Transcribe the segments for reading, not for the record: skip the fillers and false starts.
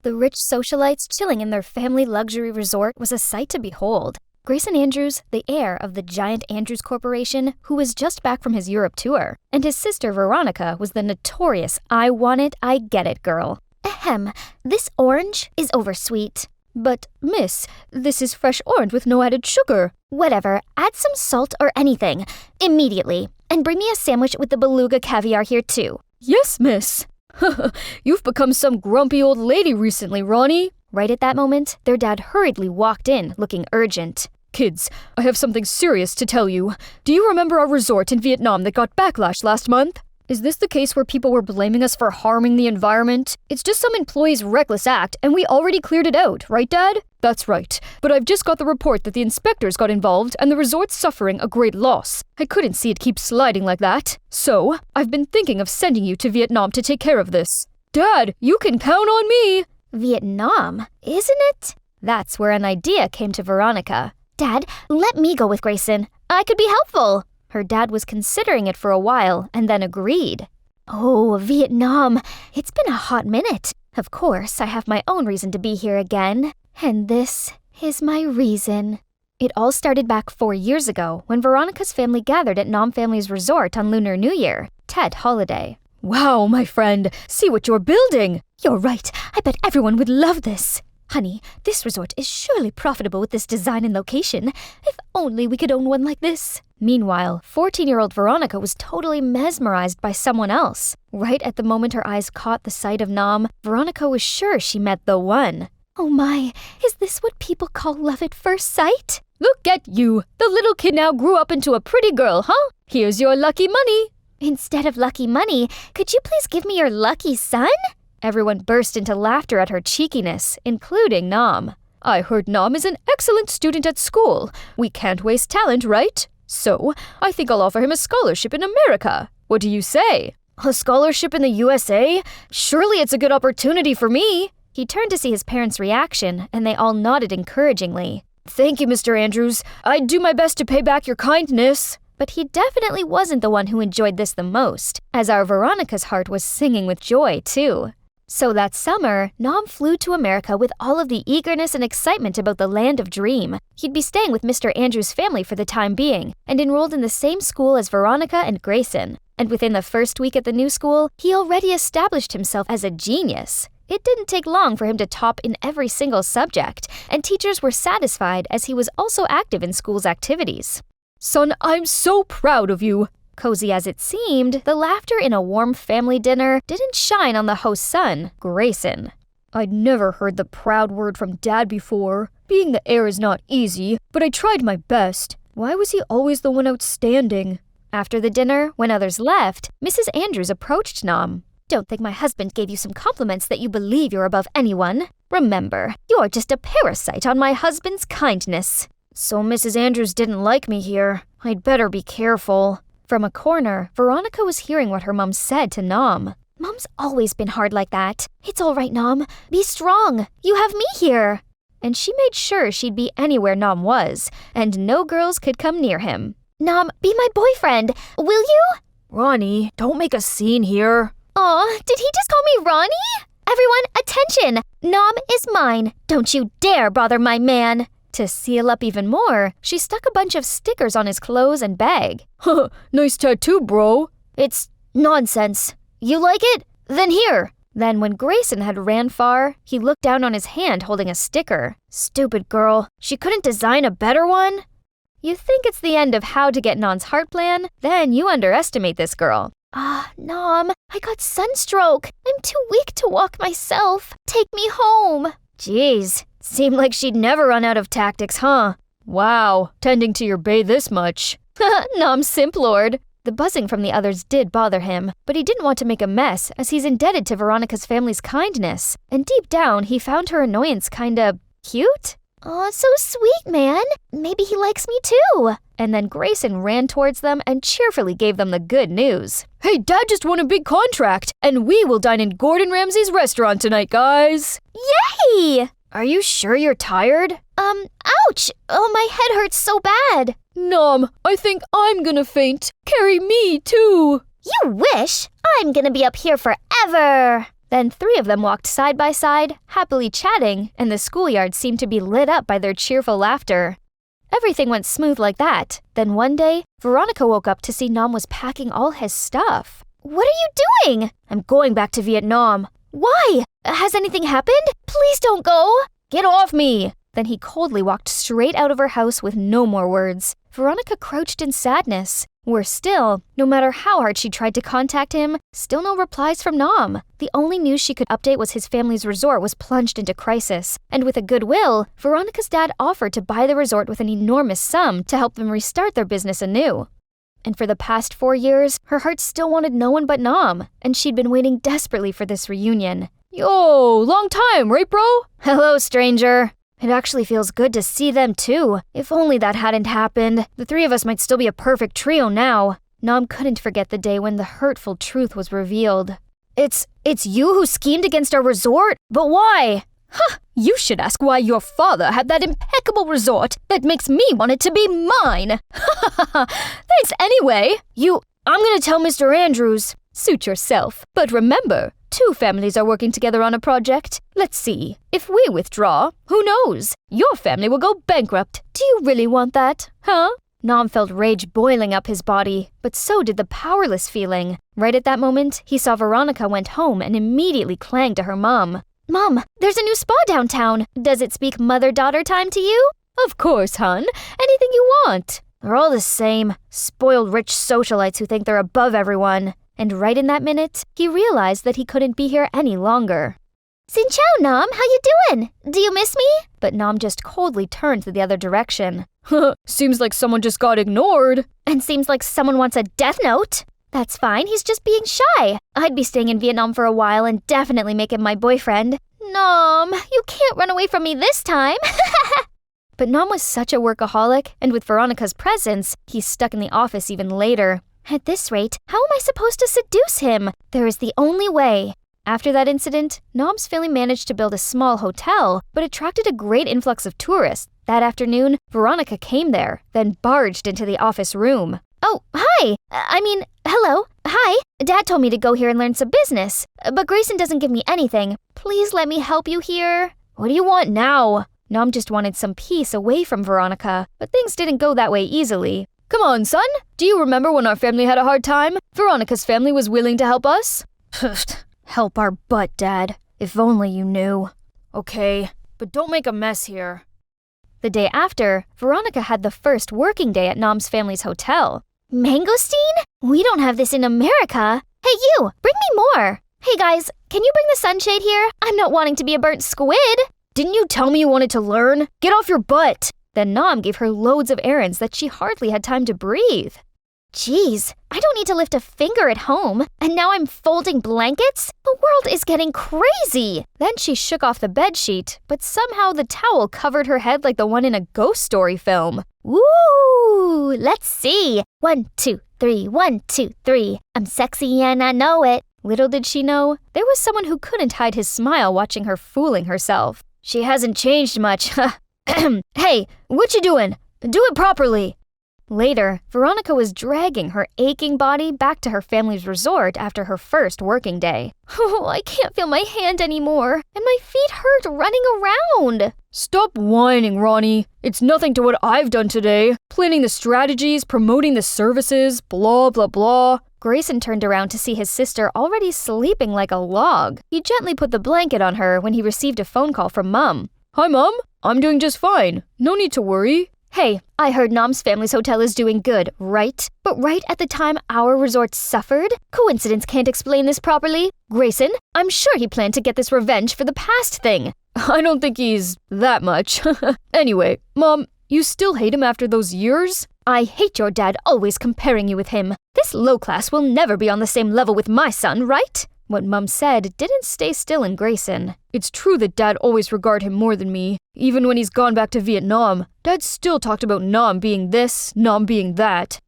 The rich socialites chilling in their family luxury resort was a sight to behold. Grayson Andrews, the heir of the giant Andrews Corporation, who was just back from his Europe tour, and his sister Veronica was the notorious I want it, I get it girl. Ahem, this orange is oversweet. But, miss, this is fresh orange with no added sugar. Whatever, add some salt or anything. Immediately. And bring me a sandwich with the beluga caviar here too. Yes, miss. You've become some grumpy old lady recently, Ronnie. Right at that moment, their dad hurriedly walked in, looking urgent. Kids, I have something serious to tell you. Do you remember our resort in Vietnam that got backlash last month? Is this the case where people were blaming us for harming the environment? It's just some employee's reckless act, and we already cleared it out, right, Dad? That's right. But I've just got the report that the inspectors got involved and the resort's suffering a great loss. I couldn't see it keep sliding like that. So, I've been thinking of sending you to Vietnam to take care of this. Dad, you can count on me! Vietnam, isn't it? That's where an idea came to Veronica. Dad, let me go with Grayson. I could be helpful. Her dad was considering it for a while and then agreed. Oh, Vietnam. It's been a hot minute. Of course, I have my own reason to be here again. And this is my reason. It all started back 4 years ago when Veronica's family gathered at Nam family's resort on Lunar New Year, Tet holiday. Wow, my friend, see what you're building. You're right. I bet everyone would love this. Honey, this resort is surely profitable with this design and location. If only we could own one like this. Meanwhile, 14-year-old Veronica was totally mesmerized by someone else. Right at the moment her eyes caught the sight of Nam, Veronica was sure she met the one. Oh my, is this what people call love at first sight? Look at you. The little kid now grew up into a pretty girl, huh? Here's your lucky money. Instead of lucky money, could you please give me your lucky son? Everyone burst into laughter at her cheekiness, including Nam. I heard Nam is an excellent student at school. We can't waste talent, right? So, I think I'll offer him a scholarship in America. What do you say? A scholarship in the USA? Surely it's a good opportunity for me. He turned to see his parents' reaction, and they all nodded encouragingly. Thank you, Mr. Andrews. I'd do my best to pay back your kindness. But he definitely wasn't the one who enjoyed this the most, as our Veronica's heart was singing with joy, too. So that summer, Nam flew to America with all of the eagerness and excitement about the land of dream. He'd be staying with Mr. Andrews' family for the time being, and enrolled in the same school as Veronica and Grayson. And within the first week at the new school, he already established himself as a genius. It didn't take long for him to top in every single subject, and teachers were satisfied as he was also active in school's activities. Son, I'm so proud of you. Cozy as it seemed, the laughter in a warm family dinner didn't shine on the host's son, Grayson. I'd never heard the proud word from Dad before. Being the heir is not easy, but I tried my best. Why was he always the one outstanding? After the dinner, when others left, Mrs. Andrews approached Nam. Don't think my husband gave you some compliments that you believe you're above anyone. Remember, you're just a parasite on my husband's kindness. So Mrs. Andrews didn't like me here. I'd better be careful. From a corner, Veronica was hearing what her mom said to Nam. Mom's always been hard like that. It's all right, Nam. Be strong. You have me here. And she made sure she'd be anywhere Nam was, and no girls could come near him. Nam, be my boyfriend. Will you? Ronnie, don't make a scene here. Aw, did he just call me Ronnie? Everyone, attention! Nam is mine. Don't you dare bother my man. To seal up even more, she stuck a bunch of stickers on his clothes and bag. Nice tattoo, bro. It's nonsense. You like it? Then here. Then when Grayson had ran far, he looked down on his hand holding a sticker. Stupid girl. She couldn't design a better one? You think it's the end of how to get Nam's heart plan? Then you underestimate this girl. Nam, I got sunstroke. I'm too weak to walk myself. Take me home. Jeez. Seemed like she'd never run out of tactics, huh? Wow, tending to your bae this much. Nam Simplord. The buzzing from the others did bother him, but he didn't want to make a mess as he's indebted to Veronica's family's kindness. And deep down, he found her annoyance kinda cute. Aw, so sweet, man. Maybe he likes me too. And then Grayson ran towards them and cheerfully gave them the good news. Hey, Dad just won a big contract, and we will dine in Gordon Ramsay's restaurant tonight, guys. Yay! Are you sure you're tired? Ouch! Oh, my head hurts so bad. Nam, I think I'm gonna faint. Carry me, too. You wish! I'm gonna be up here forever. Then 3 of them walked side by side, happily chatting, and the schoolyard seemed to be lit up by their cheerful laughter. Everything went smooth like that. Then one day, Veronica woke up to see Nam was packing all his stuff. "What are you doing?" "I'm going back to Vietnam." "Why? Has anything happened? Please don't go." "Get off me!" Then he coldly walked straight out of her house with no more words. Veronica crouched in sadness. Worse still, no matter how hard she tried to contact him, still no replies from Nam. The only news she could update was his family's resort was plunged into crisis. And with a goodwill, Veronica's dad offered to buy the resort with an enormous sum to help them restart their business anew. And for the past 4 years, her heart still wanted no one but Nam, and she'd been waiting desperately for this reunion. Yo, long time, right, bro? "Hello, stranger." "It actually feels good to see them too. If only that hadn't happened. The 3 of us might still be a perfect trio now." Nam couldn't forget the day when the hurtful truth was revealed. It's you who schemed against our resort? But why?" "Huh, you should ask why your father had that impeccable resort that makes me want it to be mine." "Thanks anyway." I'm gonna tell Mr. Andrews." "Suit yourself. But remember, 2 families are working together on a project. Let's see. If we withdraw, who knows? Your family will go bankrupt. Do you really want that? Huh?" Nam felt rage boiling up his body, but so did the powerless feeling. Right at that moment, he saw Veronica went home and immediately clanged to her mom. "Mom, there's a new spa downtown. Does it speak mother-daughter time to you?" "Of course, hon. Anything you want." "They're all the same. Spoiled rich socialites who think they're above everyone." And right in that minute, he realized that he couldn't be here any longer. "Xin chào, Nam. How you doing? Do you miss me?" But Nam just coldly turned to the other direction. "Seems like someone just got ignored." "And seems like someone wants a death note." "That's fine. He's just being shy. I'd be staying in Vietnam for a while and definitely make him my boyfriend." "Nam, you can't run away from me this time." But Nam was such a workaholic, and with Veronica's presence, he's stuck in the office even later. At this rate, how am I supposed to seduce him? There is the only way. After that incident, Nam's family managed to build a small hotel, but attracted a great influx of tourists. That afternoon, Veronica came there, then barged into the office room. "Oh, hi! Hello. Hi. Dad told me to go here and learn some business, but Grayson doesn't give me anything. Please let me help you here." "What do you want now?" Nam just wanted some peace away from Veronica, but things didn't go that way easily. "Come on, son. Do you remember when our family had a hard time? Veronica's family was willing to help us." "Help our butt, Dad. If only you knew." "Okay, but don't make a mess here." The day after, Veronica had the first working day at Nam's family's hotel. "Mangosteen? We don't have this in America. Hey, you, bring me more. Hey guys, can you bring the sunshade here? I'm not wanting to be a burnt squid." "Didn't you tell me you wanted to learn? Get off your butt." Then Nam gave her loads of errands that she hardly had time to breathe. "Geez, I don't need to lift a finger at home, and now I'm folding blankets? The world is getting crazy." Then she shook off the bedsheet, but somehow the towel covered her head like the one in a ghost story film. "Woo! Let's see. 1, 2, 3, 1, 2, 3. I'm sexy and I know it." Little did she know, there was someone who couldn't hide his smile watching her fooling herself. "She hasn't changed much." "Hey, what you doing? Do it properly." Later, Veronica was dragging her aching body back to her family's resort after her first working day. "Oh, I can't feel my hand anymore, and my feet hurt running around." "Stop whining, Ronnie. It's nothing to what I've done today. Planning the strategies, promoting the services, blah, blah, blah." Grayson turned around to see his sister already sleeping like a log. He gently put the blanket on her when he received a phone call from Mom. "Hi, Mom. I'm doing just fine. No need to worry." "Hey, I heard Nam's family's hotel is doing good, right? But right at the time our resort suffered? Coincidence can't explain this properly. Grayson, I'm sure he planned to get this revenge for the past thing." "I don't think he's that much." "Anyway, Mom, you still hate him after those years?" "I hate your dad always comparing you with him. This low class will never be on the same level with my son, right?" What Mom said didn't stay still in Grayson. "It's true that Dad always regarded him more than me. Even when he's gone back to Vietnam, Dad still talked about Nam being this, Nam being that."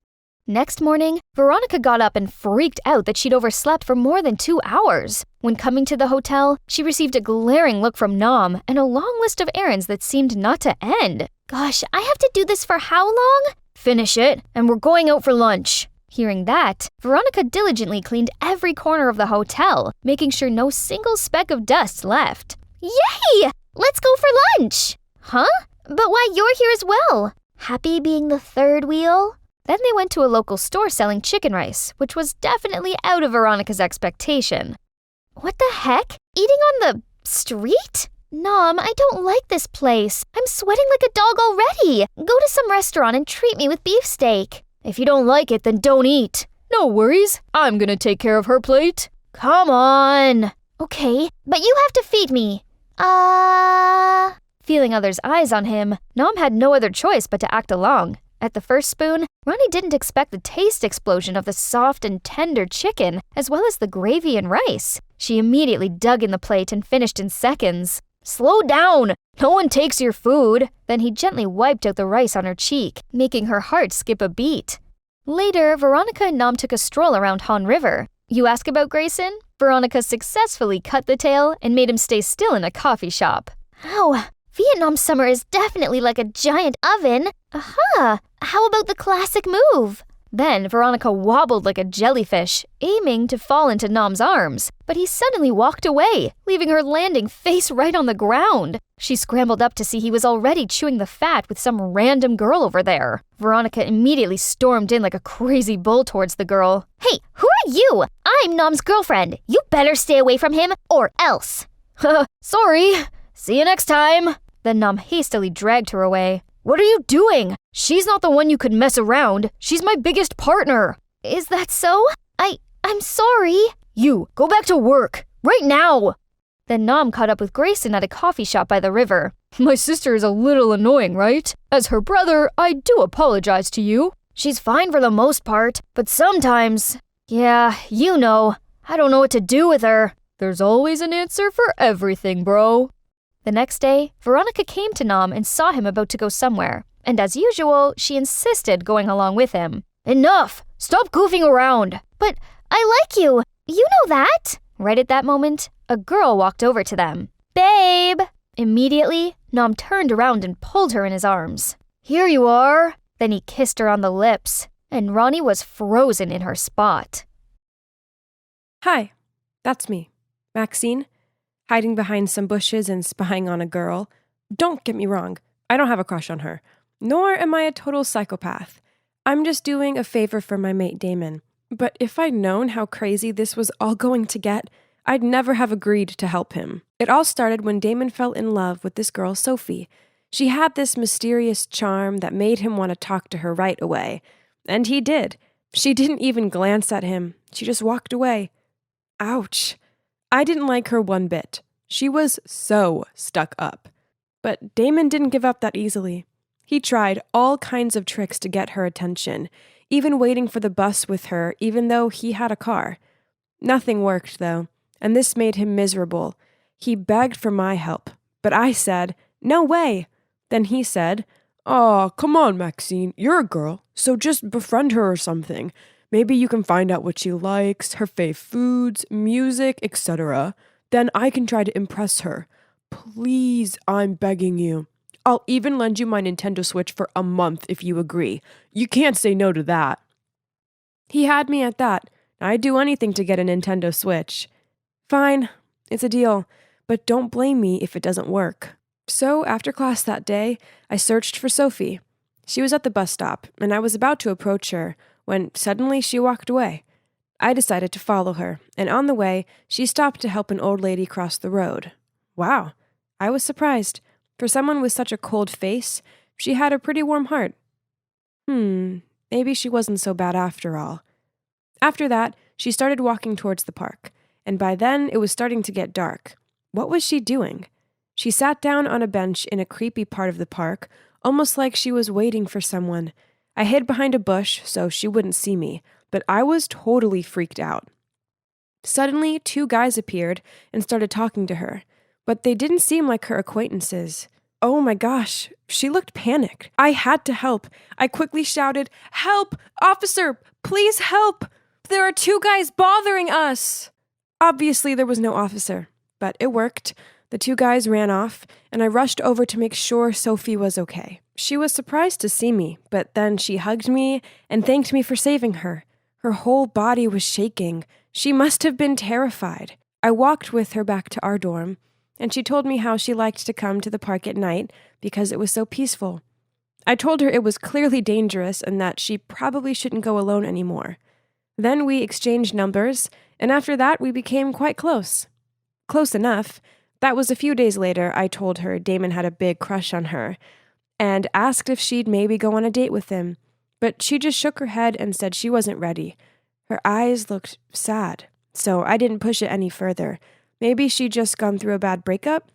Next morning, Veronica got up and freaked out that she'd overslept for more than 2 hours. When coming to the hotel, she received a glaring look from Nam and a long list of errands that seemed not to end. "Gosh, I have to do this for how long?" "Finish it, and we're going out for lunch." Hearing that, Veronica diligently cleaned every corner of the hotel, making sure no single speck of dust left. Yay! Let's go for lunch! Huh? But why you're here as well? Happy being the third wheel? Then they went to a local store selling chicken rice, which was definitely out of Veronica's expectation. What the heck? Eating on the street? Nom, I don't like this place. I'm sweating like a dog already. Go to some restaurant and treat me with beefsteak. If you don't like it, then don't eat. No worries, I'm gonna take care of her plate. Come on. Okay, but you have to feed me. Feeling others' eyes on him, Nom had no other choice but to act along. At the first spoon, Ronnie didn't expect the taste explosion of the soft and tender chicken, as well as the gravy and rice. She immediately dug in the plate and finished in seconds. Slow down! No one takes your food. Then he gently wiped out the rice on her cheek, making her heart skip a beat. Later, Veronica and Nom took a stroll around Han River. You ask about Grayson? Veronica successfully cut the tail and made him stay still in a coffee shop. Ow! Vietnam summer is definitely like a giant oven. Aha! How about the classic move? Then Veronica wobbled like a jellyfish, aiming to fall into Nom's arms, but he suddenly walked away, leaving her landing face right on the ground. She scrambled up to see he was already chewing the fat with some random girl over there. Veronica immediately stormed in like a crazy bull towards the girl. Hey, who are you? I'm Nom's girlfriend. You better stay away from him, or else. Sorry. See you next time. Then Nom hastily dragged her away. What are you doing? She's not the one you could mess around. She's my biggest partner. Is that so? I'm sorry. You, go back to work. Right now. Then Nom caught up with Grayson at a coffee shop by the river. My sister is a little annoying, right? As her brother, I do apologize to you. She's fine for the most part, but sometimes... Yeah, you know. I don't know what to do with her. There's always an answer for everything, bro. The next day, Veronica came to Nom and saw him about to go somewhere, and as usual, she insisted going along with him. Enough! Stop goofing around! But I like you! You know that! Right at that moment, a girl walked over to them. Babe! Immediately, Nom turned around and pulled her in his arms. Here you are! Then he kissed her on the lips, and Ronnie was frozen in her spot. Hi, that's me, Maxine. Hiding behind some bushes and spying on a girl. Don't get me wrong, I don't have a crush on her. Nor am I a total psychopath. I'm just doing a favor for my mate Damon. But if I'd known how crazy this was all going to get, I'd never have agreed to help him. It all started when Damon fell in love with this girl, Sophie. She had this mysterious charm that made him want to talk to her right away. And he did. She didn't even glance at him. She just walked away. Ouch. I didn't like her one bit. She was so stuck up. But Damon didn't give up that easily. He tried all kinds of tricks to get her attention, even waiting for the bus with her, even though he had a car. Nothing worked, though, and this made him miserable. He begged for my help, but I said, "No way." Then he said, "Aw, come on, Maxine, you're a girl, so just befriend her or something. Maybe you can find out what she likes, her fave foods, music, etc. Then I can try to impress her. Please, I'm begging you. I'll even lend you my Nintendo Switch for a month if you agree. You can't say no to that." He had me at that. I'd do anything to get a Nintendo Switch. Fine, it's a deal, but don't blame me if it doesn't work. So after class that day, I searched for Sophie. She was at the bus stop, and I was about to approach her when suddenly she walked away. I decided to follow her, and on the way, she stopped to help an old lady cross the road. Wow, I was surprised. For someone with such a cold face, she had a pretty warm heart. Maybe she wasn't so bad after all. After that, she started walking towards the park, and by then it was starting to get dark. What was she doing? She sat down on a bench in a creepy part of the park, almost like she was waiting for someone. I hid behind a bush so she wouldn't see me, but I was totally freaked out. Suddenly, 2 guys appeared and started talking to her, but they didn't seem like her acquaintances. Oh my gosh, she looked panicked. I had to help. I quickly shouted, "Help! Officer, please help! There are 2 guys bothering us!" Obviously, there was no officer, but it worked. The 2 guys ran off, and I rushed over to make sure Sophie was okay. She was surprised to see me, but then she hugged me and thanked me for saving her. Her whole body was shaking. She must have been terrified. I walked with her back to our dorm, and she told me how she liked to come to the park at night because it was so peaceful. I told her it was clearly dangerous and that she probably shouldn't go alone anymore. Then we exchanged numbers, and after that we became quite close. Close enough. That was a few days later. I told her Damon had a big crush on her and asked if she'd maybe go on a date with him, but she just shook her head and said she wasn't ready. Her eyes looked sad, so I didn't push it any further. Maybe she'd just gone through a bad breakup?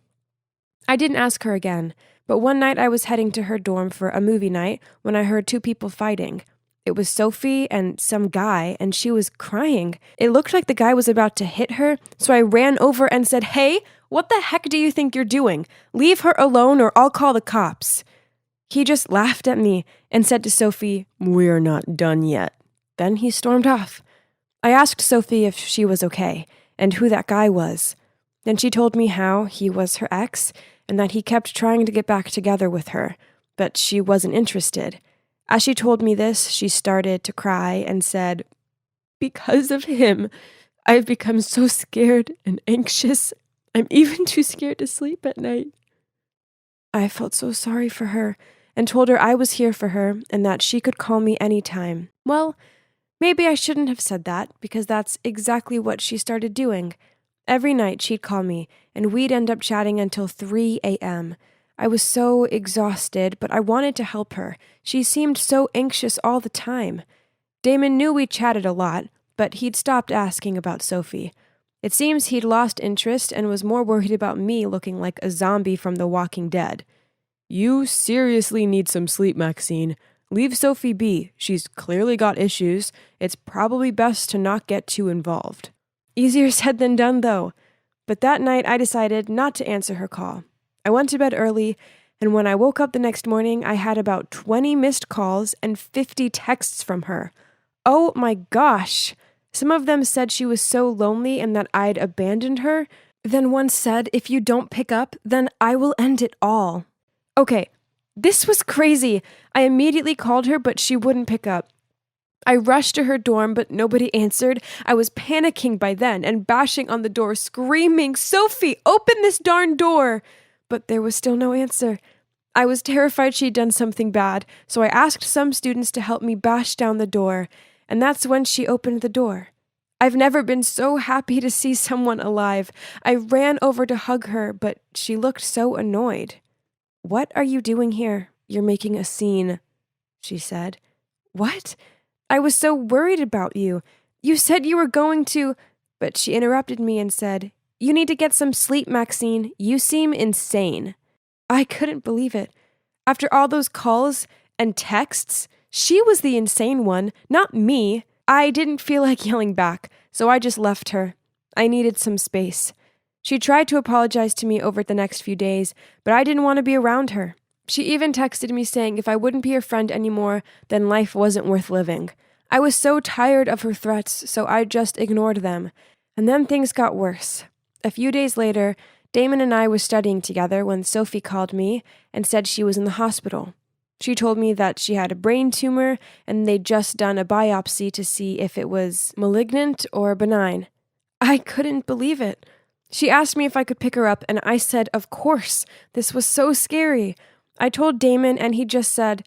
I didn't ask her again, but one night I was heading to her dorm for a movie night when I heard two people fighting. It was Sophie and some guy, and she was crying. It looked like the guy was about to hit her, so I ran over and said, "Hey, what the heck do you think you're doing? Leave her alone or I'll call the cops." He just laughed at me and said to Sophie, "We're not done yet." Then he stormed off. I asked Sophie if she was okay and who that guy was. Then she told me how he was her ex and that he kept trying to get back together with her, but she wasn't interested. As she told me this, she started to cry and said, "Because of him, I've become so scared and anxious. I'm even too scared to sleep at night." I felt so sorry for her and told her I was here for her and that she could call me anytime. Well, maybe I shouldn't have said that because that's exactly what she started doing. Every night she'd call me and we'd end up chatting until 3 a.m. I was so exhausted, but I wanted to help her. She seemed so anxious all the time. Damon knew we chatted a lot, but he'd stopped asking about Sophie. It seems he'd lost interest and was more worried about me looking like a zombie from The Walking Dead. "You seriously need some sleep, Maxine. Leave Sophie be. She's clearly got issues. It's probably best to not get too involved." Easier said than done, though. But that night I decided not to answer her call. I went to bed early, and when I woke up the next morning, I had about 20 missed calls and 50 texts from her. Oh my gosh! Some of them said she was so lonely and that I'd abandoned her. Then one said, "If you don't pick up, then I will end it all." Okay, this was crazy. I immediately called her, but she wouldn't pick up. I rushed to her dorm, but nobody answered. I was panicking by then and bashing on the door, screaming, "Sophie, open this darn door!" But there was still no answer. I was terrified she'd done something bad, so I asked some students to help me bash down the door, and that's when she opened the door. I've never been so happy to see someone alive. I ran over to hug her, but she looked so annoyed. "What are you doing here? You're making a scene," she said. "What? I was so worried about you. You said you were going to..." But she interrupted me and said, "You need to get some sleep, Maxine. You seem insane." I couldn't believe it. After all those calls and texts, she was the insane one, not me. I didn't feel like yelling back, so I just left her. I needed some space. She tried to apologize to me over the next few days, but I didn't want to be around her. She even texted me saying if I wouldn't be her friend anymore, then life wasn't worth living. I was so tired of her threats, so I just ignored them. And then things got worse. A few days later, Damon and I were studying together when Sophie called me and said she was in the hospital. She told me that she had a brain tumor and they'd just done a biopsy to see if it was malignant or benign. I couldn't believe it. She asked me if I could pick her up, and I said, of course. This was so scary. I told Damon, and he just said,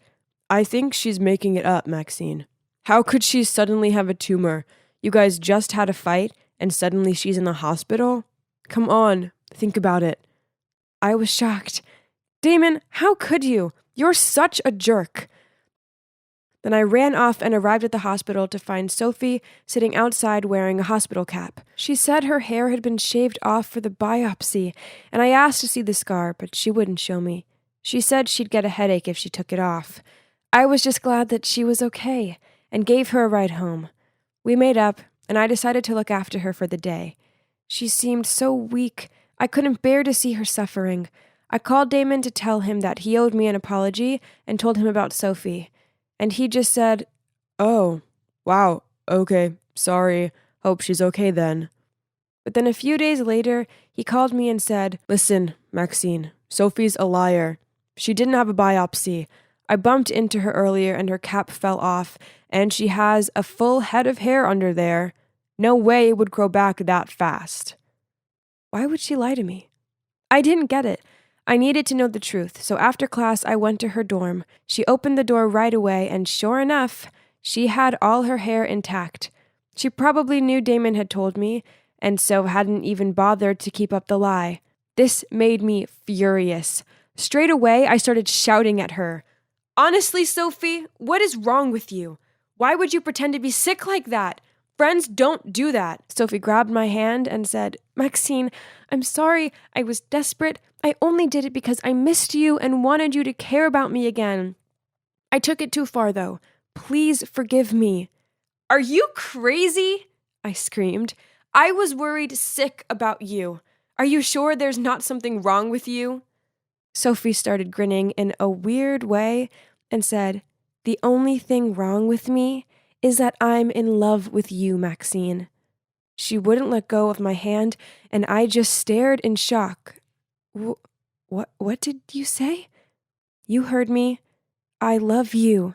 "I think she's making it up, Maxine. How could she suddenly have a tumor? You guys just had a fight, and suddenly she's in the hospital? Come on, think about it." I was shocked. "Damon, how could you? You're such a jerk." Then I ran off and arrived at the hospital to find Sophie sitting outside wearing a hospital cap. She said her hair had been shaved off for the biopsy, and I asked to see the scar, but she wouldn't show me. She said she'd get a headache if she took it off. I was just glad that she was okay, and gave her a ride home. We made up, and I decided to look after her for the day. She seemed so weak. I couldn't bear to see her suffering. I called Damon to tell him that he owed me an apology and told him about Sophie. And he just said, "Oh, wow, okay, sorry, hope she's okay then." But then a few days later, he called me and said, "Listen, Maxine, Sophie's a liar. She didn't have a biopsy. I bumped into her earlier and her cap fell off, and she has a full head of hair under there. No way it would grow back that fast. Why would she lie to me? I didn't get it. I needed to know the truth, so after class I went to her dorm. She opened the door right away, and sure enough, she had all her hair intact. She probably knew Damon had told me, and so hadn't even bothered to keep up the lie. This made me furious. Straight away, I started shouting at her. Honestly, Sophie, what is wrong with you? Why would you pretend to be sick like that? Friends don't do that. Sophie grabbed my hand and said, Maxine, I'm sorry. I was desperate. I only did it because I missed you and wanted you to care about me again. I took it too far, though. Please forgive me. Are you crazy? I screamed. I was worried sick about you. Are you sure there's not something wrong with you? Sophie started grinning in a weird way and said, The only thing wrong with me is that I'm in love with you, Maxine. She wouldn't let go of my hand, and I just stared in shock. What did you say? You heard me. I love you.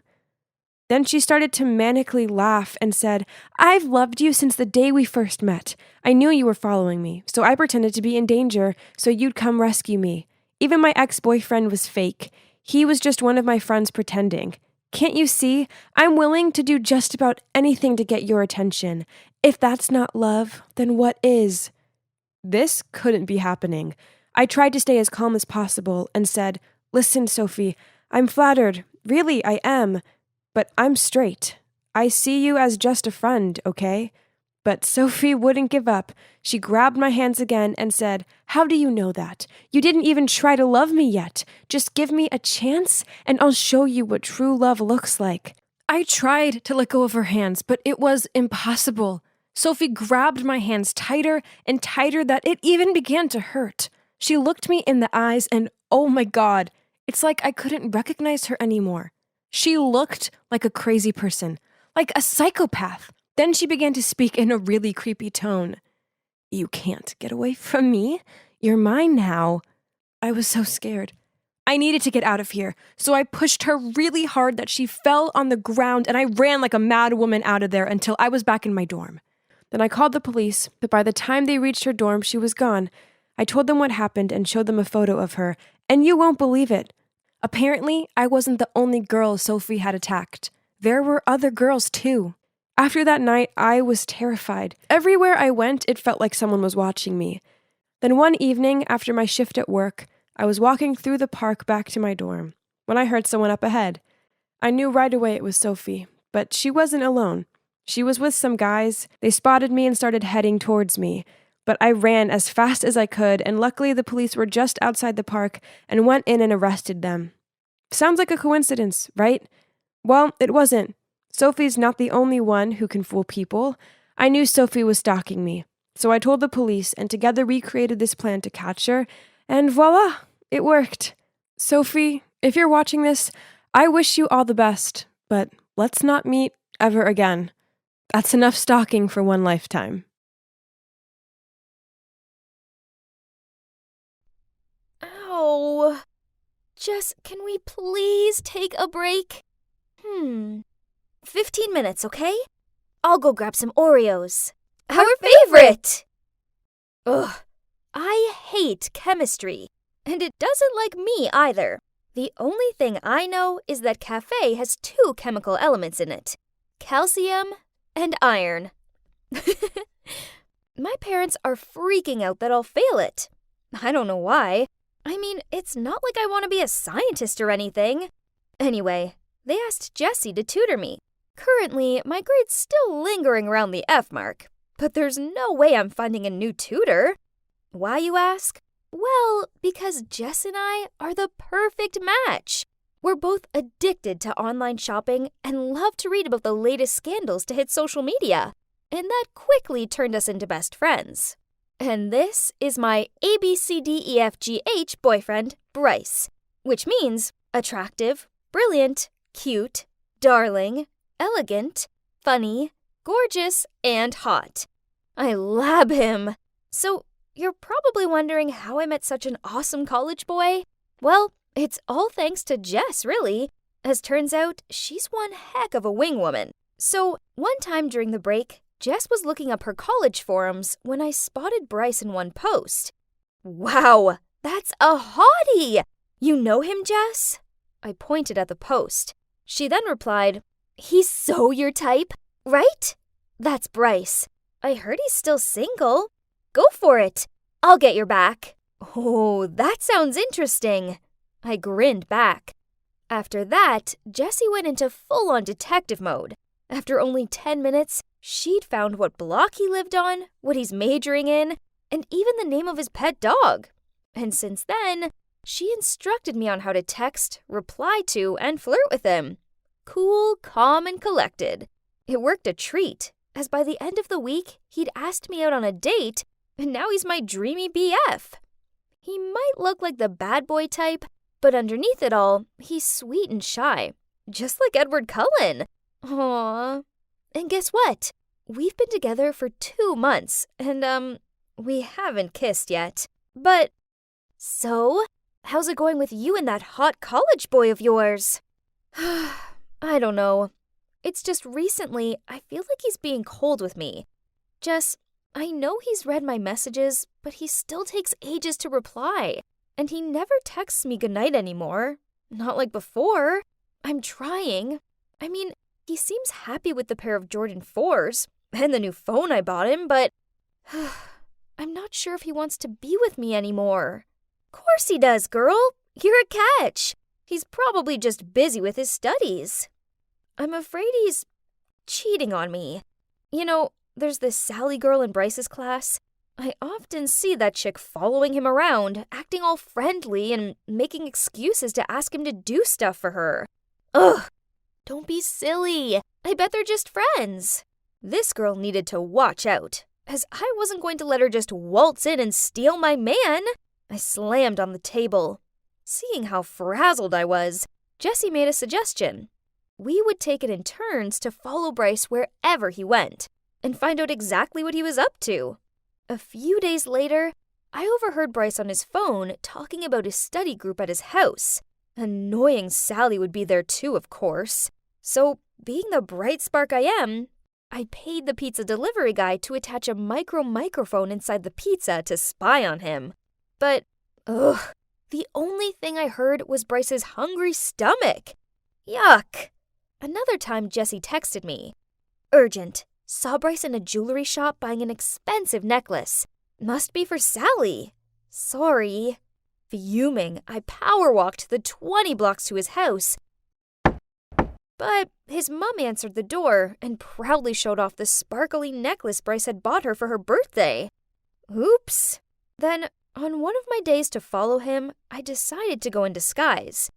Then she started to manically laugh and said, I've loved you since the day we first met. I knew you were following me, so I pretended to be in danger so you'd come rescue me. Even my ex-boyfriend was fake. He was just one of my friends pretending. Can't you see? I'm willing to do just about anything to get your attention. If that's not love, then what is? This couldn't be happening. I tried to stay as calm as possible and said, Listen, Sophie, I'm flattered. Really, I am. But I'm straight. I see you as just a friend, okay? But Sophie wouldn't give up. She grabbed my hands again and said, How do you know that? You didn't even try to love me yet. Just give me a chance, and I'll show you what true love looks like. I tried to let go of her hands, but it was impossible. Sophie grabbed my hands tighter and tighter that it even began to hurt. She looked me in the eyes, and oh my God, it's like I couldn't recognize her anymore. She looked like a crazy person, like a psychopath. Then she began to speak in a really creepy tone. You can't get away from me. You're mine now. I was so scared. I needed to get out of here, so I pushed her really hard that she fell on the ground, and I ran like a mad woman out of there until I was back in my dorm. Then I called the police, but by the time they reached her dorm, she was gone. I told them what happened and showed them a photo of her, and you won't believe it. Apparently, I wasn't the only girl Sophie had attacked. There were other girls, too. After that night, I was terrified. Everywhere I went, it felt like someone was watching me. Then one evening, after my shift at work, I was walking through the park back to my dorm when I heard someone up ahead. I knew right away it was Sophie, but she wasn't alone. She was with some guys. They spotted me and started heading towards me. But I ran as fast as I could, and luckily the police were just outside the park and went in and arrested them. Sounds like a coincidence, right? Well, it wasn't. Sophie's not the only one who can fool people. I knew Sophie was stalking me, so I told the police, and together we created this plan to catch her, and voila, it worked. Sophie, if you're watching this, I wish you all the best, but let's not meet ever again. That's enough stalking for one lifetime. Ow. Jess, can we please take a break? 15 minutes, okay? I'll go grab some Oreos. Our favorite! Ugh, I hate chemistry. And it doesn't like me either. The only thing I know is that cafe has 2 chemical elements in it. Calcium and iron. My parents are freaking out that I'll fail it. I don't know why. I mean, it's not like I want to be a scientist or anything. Anyway, they asked Jessie to tutor me. Currently, my grade's still lingering around the F mark, but there's no way I'm finding a new tutor. Why, you ask? Well, because Jess and I are the perfect match. We're both addicted to online shopping and love to read about the latest scandals to hit social media. And that quickly turned us into best friends. And this is my ABCDEFGH boyfriend, Bryce, which means attractive, brilliant, cute, darling, elegant, funny, gorgeous, and hot. I love him. So you're probably wondering how I met such an awesome college boy? Well, it's all thanks to Jess, really. As turns out, she's one heck of a wingwoman. So, one time during the break, Jess was looking up her college forums when I spotted Bryce in one post. Wow, that's a hottie! You know him, Jess? I pointed at the post. She then replied, He's so your type, right? That's Bryce. I heard he's still single. Go for it. I'll get your back. Oh, that sounds interesting. I grinned back. After that, Jessie went into full-on detective mode. After only 10 minutes, she'd found what block he lived on, what he's majoring in, and even the name of his pet dog. And since then, she instructed me on how to text, reply to, and flirt with him. Cool, calm, and collected. It worked a treat, as by the end of the week, he'd asked me out on a date, and now he's my dreamy BF. He might look like the bad boy type, but underneath it all, he's sweet and shy, just like Edward Cullen. Aww. And guess what? We've been together for 2 months, and, we haven't kissed yet. But, so, how's it going with you and that hot college boy of yours? I don't know. It's just recently, I feel like he's being cold with me. I know he's read my messages, but he still takes ages to reply. And he never texts me goodnight anymore. Not like before. I'm trying. I mean, he seems happy with the pair of Jordan 4s and the new phone I bought him, but I'm not sure if he wants to be with me anymore. Course he does, girl. You're a catch. He's probably just busy with his studies. I'm afraid he's cheating on me. You know, there's this Sally girl in Bryce's class. I often see that chick following him around, acting all friendly and making excuses to ask him to do stuff for her. Ugh! Don't be silly. I bet they're just friends. This girl needed to watch out, as I wasn't going to let her just waltz in and steal my man. I slammed on the table. Seeing how frazzled I was, Jessie made a suggestion. We would take it in turns to follow Bryce wherever he went and find out exactly what he was up to. A few days later, I overheard Bryce on his phone talking about his study group at his house. Annoying Sally would be there too, of course. So, being the bright spark I am, I paid the pizza delivery guy to attach a microphone inside the pizza to spy on him. But, the only thing I heard was Bryce's hungry stomach. Yuck! Another time Jessie texted me. Urgent. Saw Bryce in a jewelry shop buying an expensive necklace. Must be for Sally. Sorry. Fuming, I power walked the 20 blocks to his house. But his mom answered the door and proudly showed off the sparkly necklace Bryce had bought her for her birthday. Oops. Then, on one of my days to follow him, I decided to go in disguise.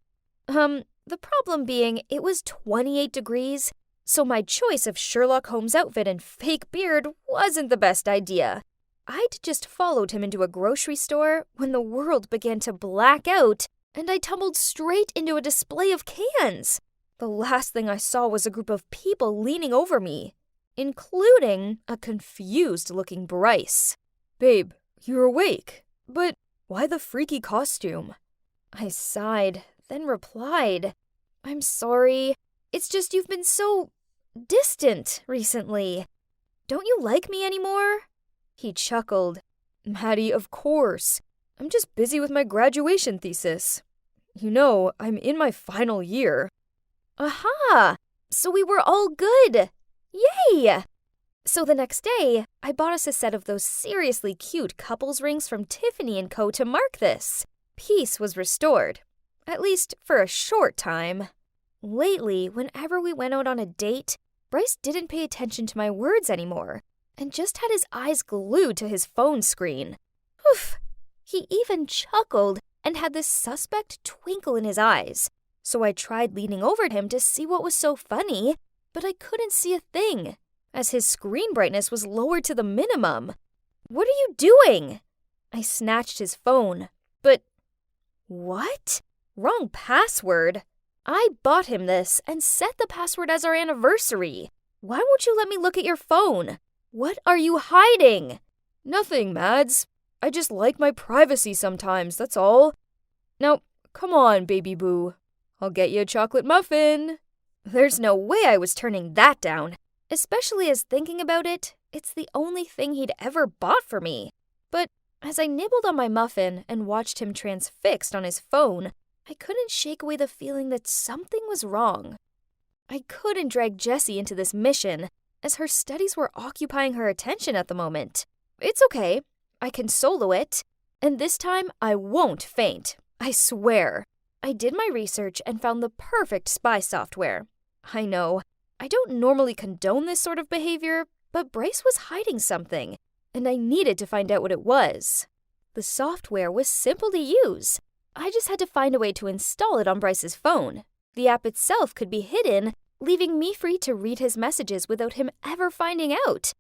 The problem being, it was 28 degrees, so my choice of Sherlock Holmes outfit and fake beard wasn't the best idea. I'd just followed him into a grocery store when the world began to black out, and I tumbled straight into a display of cans. The last thing I saw was a group of people leaning over me, including a confused-looking Bryce. Babe, you're awake, but why the freaky costume? I sighed, then replied, I'm sorry. It's just you've been so distant recently. Don't you like me anymore? He chuckled. Maddie, of course. I'm just busy with my graduation thesis. You know, I'm in my final year. Aha! So we were all good. Yay! So the next day, I bought us a set of those seriously cute couples rings from Tiffany & Co. to mark this. Peace was restored. At least for a short time. Lately, whenever we went out on a date, Bryce didn't pay attention to my words anymore and just had his eyes glued to his phone screen. Oof! He even chuckled and had this suspect twinkle in his eyes. So I tried leaning over him to see what was so funny, but I couldn't see a thing, as his screen brightness was lowered to the minimum. What are you doing? I snatched his phone, but... What? Wrong password. I bought him this and set the password as our anniversary. Why won't you let me look at your phone? What are you hiding? Nothing, Mads. I just like my privacy sometimes, that's all. Now, come on, baby boo. I'll get you a chocolate muffin. There's no way I was turning that down, especially as thinking about it, it's the only thing he'd ever bought for me. But as I nibbled on my muffin and watched him transfixed on his phone, I couldn't shake away the feeling that something was wrong. I couldn't drag Jessie into this mission, as her studies were occupying her attention at the moment. It's okay, I can solo it, and this time I won't faint, I swear. I did my research and found the perfect spy software. I know, I don't normally condone this sort of behavior, but Bryce was hiding something, and I needed to find out what it was. The software was simple to use. I just had to find a way to install it on Bryce's phone. The app itself could be hidden, leaving me free to read his messages without him ever finding out.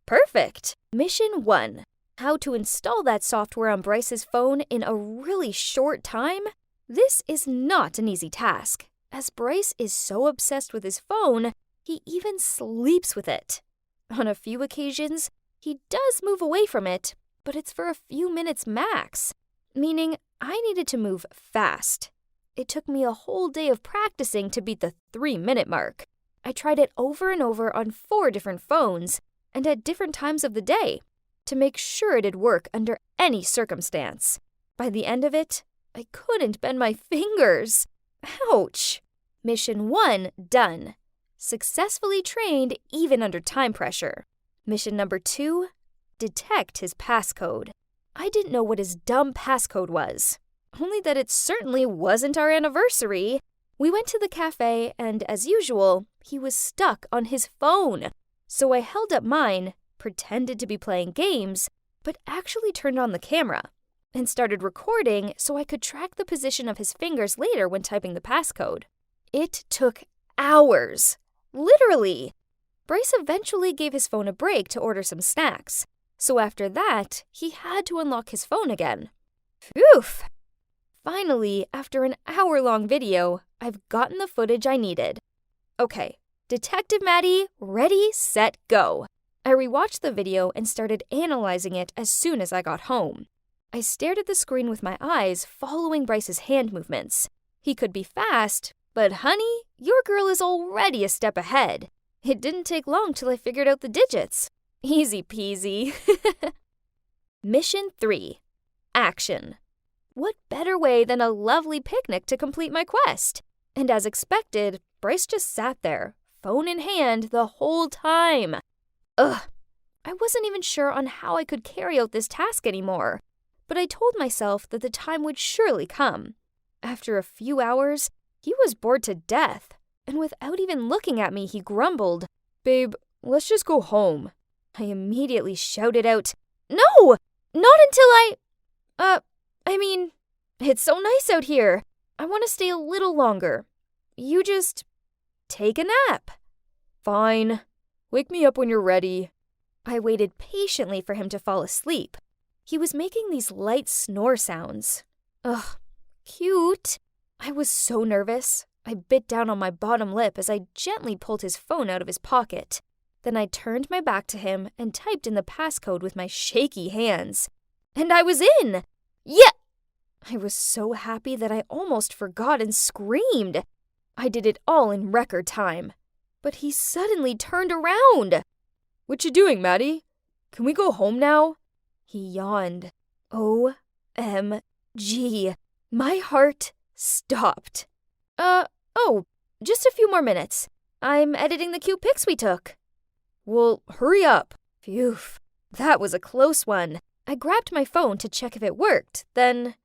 Perfect! Mission 1. How to install that software on Bryce's phone in a really short time? This is not an easy task, as Bryce is so obsessed with his phone, he even sleeps with it. On a few occasions, he does move away from it, but it's for a few minutes max, meaning I needed to move fast. It took me a whole day of practicing to beat the 3-minute mark. I tried it over and over on 4 different phones and at different times of the day to make sure it'd work under any circumstance. By the end of it, I couldn't bend my fingers. Ouch! Mission 1 done. Successfully trained even under time pressure. Mission number 2, detect his passcode. I didn't know what his dumb passcode was, only that it certainly wasn't our anniversary. We went to the cafe and, as usual, he was stuck on his phone. So I held up mine, pretended to be playing games, but actually turned on the camera and started recording so I could track the position of his fingers later when typing the passcode. It took hours. Literally. Bryce eventually gave his phone a break to order some snacks. So after that, he had to unlock his phone again. Phew! Finally, after an hour-long video, I've gotten the footage I needed. Okay, Detective Maddie, ready, set, go. I rewatched the video and started analyzing it as soon as I got home. I stared at the screen with my eyes, following Bryce's hand movements. He could be fast, but honey, your girl is already a step ahead. It didn't take long till I figured out the digits. Easy peasy. Mission 3. Action. What better way than a lovely picnic to complete my quest? And as expected, Bryce just sat there, phone in hand, the whole time. Ugh. I wasn't even sure on how I could carry out this task anymore, but I told myself that the time would surely come. After a few hours, he was bored to death, and without even looking at me, he grumbled, Babe, let's just go home. I immediately shouted out, No! Not until it's so nice out here. I want to stay a little longer. You just take a nap. Fine. Wake me up when you're ready. I waited patiently for him to fall asleep. He was making these light snore sounds. Ugh, cute. I was so nervous. I bit down on my bottom lip as I gently pulled his phone out of his pocket. Then I turned my back to him and typed in the passcode with my shaky hands. And I was in! Yeah! I was so happy that I almost forgot and screamed. I did it all in record time. But he suddenly turned around. What you doing, Maddie? Can we go home now? He yawned. OMG. My heart stopped. Just a few more minutes. I'm editing the cute pics we took. Well, hurry up. Phew, that was a close one. I grabbed my phone to check if it worked, then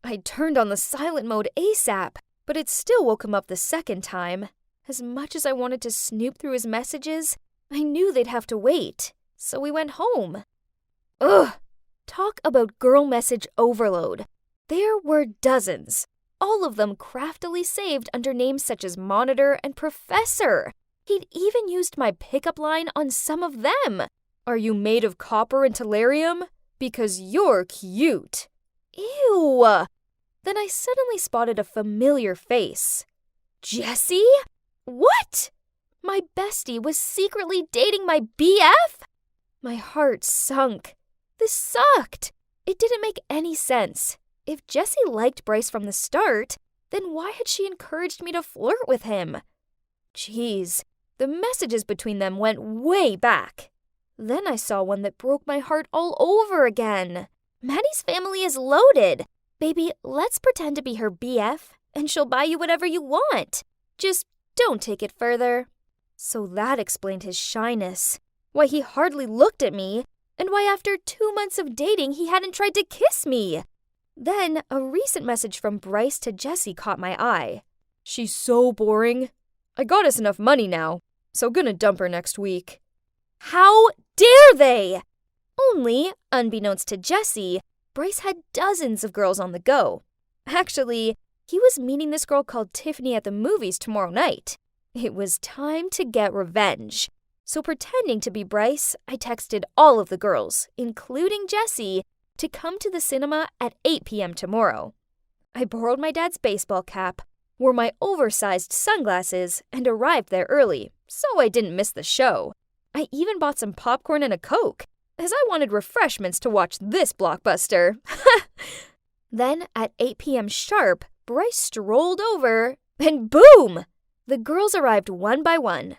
I turned on the silent mode ASAP, but it still woke him up the second time. As much as I wanted to snoop through his messages, I knew they'd have to wait, so we went home. Ugh! Talk about girl message overload. There were dozens, all of them craftily saved under names such as Monitor and Professor. He'd even used my pickup line on some of them. Are you made of copper and tellurium? Because you're cute. Ew! Then I suddenly spotted a familiar face. Jessie? What? My bestie was secretly dating my BF? My heart sunk. This sucked. It didn't make any sense. If Jessie liked Bryce from the start, then why had she encouraged me to flirt with him? Jeez, the messages between them went way back. Then I saw one that broke my heart all over again. Maddie's family is loaded. Baby, let's pretend to be her BF, and she'll buy you whatever you want. Just don't take it further. So that explained his shyness, why he hardly looked at me, and why after 2 months of dating he hadn't tried to kiss me. Then a recent message from Bryce to Jessie caught my eye. She's so boring. I got us enough money now, so gonna dump her next week. How dare they? Only, unbeknownst to Jessie, Bryce had dozens of girls on the go. Actually, he was meeting this girl called Tiffany at the movies tomorrow night. It was time to get revenge. So pretending to be Bryce, I texted all of the girls, including Jessie, to come to the cinema at 8 p.m. tomorrow. I borrowed my dad's baseball cap, wore my oversized sunglasses, and arrived there early, so I didn't miss the show. I even bought some popcorn and a Coke, as I wanted refreshments to watch this blockbuster. Then, at 8 p.m. sharp, Bryce strolled over, and boom! The girls arrived one by one,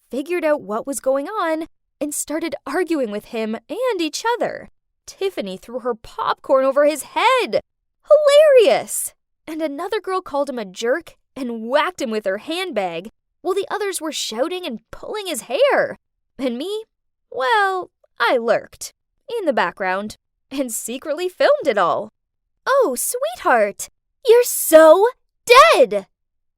figured out what was going on, and started arguing with him and each other. Tiffany threw her popcorn over his head. Hilarious! And another girl called him a jerk and whacked him with her handbag, while the others were shouting and pulling his hair. And me? Well, I lurked in the background and secretly filmed it all. Oh, sweetheart, you're so dead!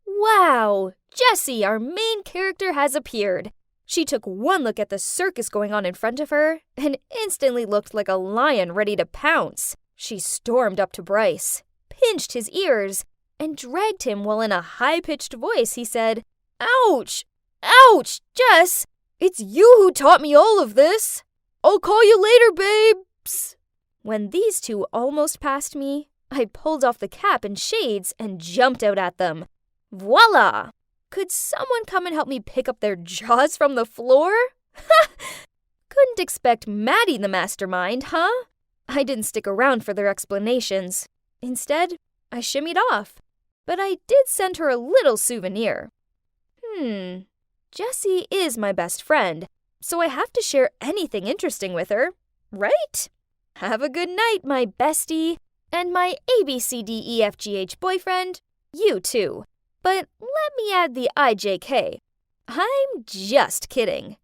Wow, Jessie, our main character, has appeared. She took one look at the circus going on in front of her and instantly looked like a lion ready to pounce. She stormed up to Bryce, pinched his ears, and dragged him while in a high-pitched voice he said, "Ouch! Ouch, Jess! It's you who taught me all of this! I'll call you later, babes!" When these two almost passed me, I pulled off the cap and shades and jumped out at them. Voila! Could someone come and help me pick up their jaws from the floor? Couldn't expect Maddie the mastermind, huh? I didn't stick around for their explanations. Instead, I shimmied off. But I did send her a little souvenir. Jessie is my best friend, so I have to share anything interesting with her, right? Have a good night, my bestie, and my ABCDEFGH boyfriend, you too. But let me add the IJK. I'm just kidding.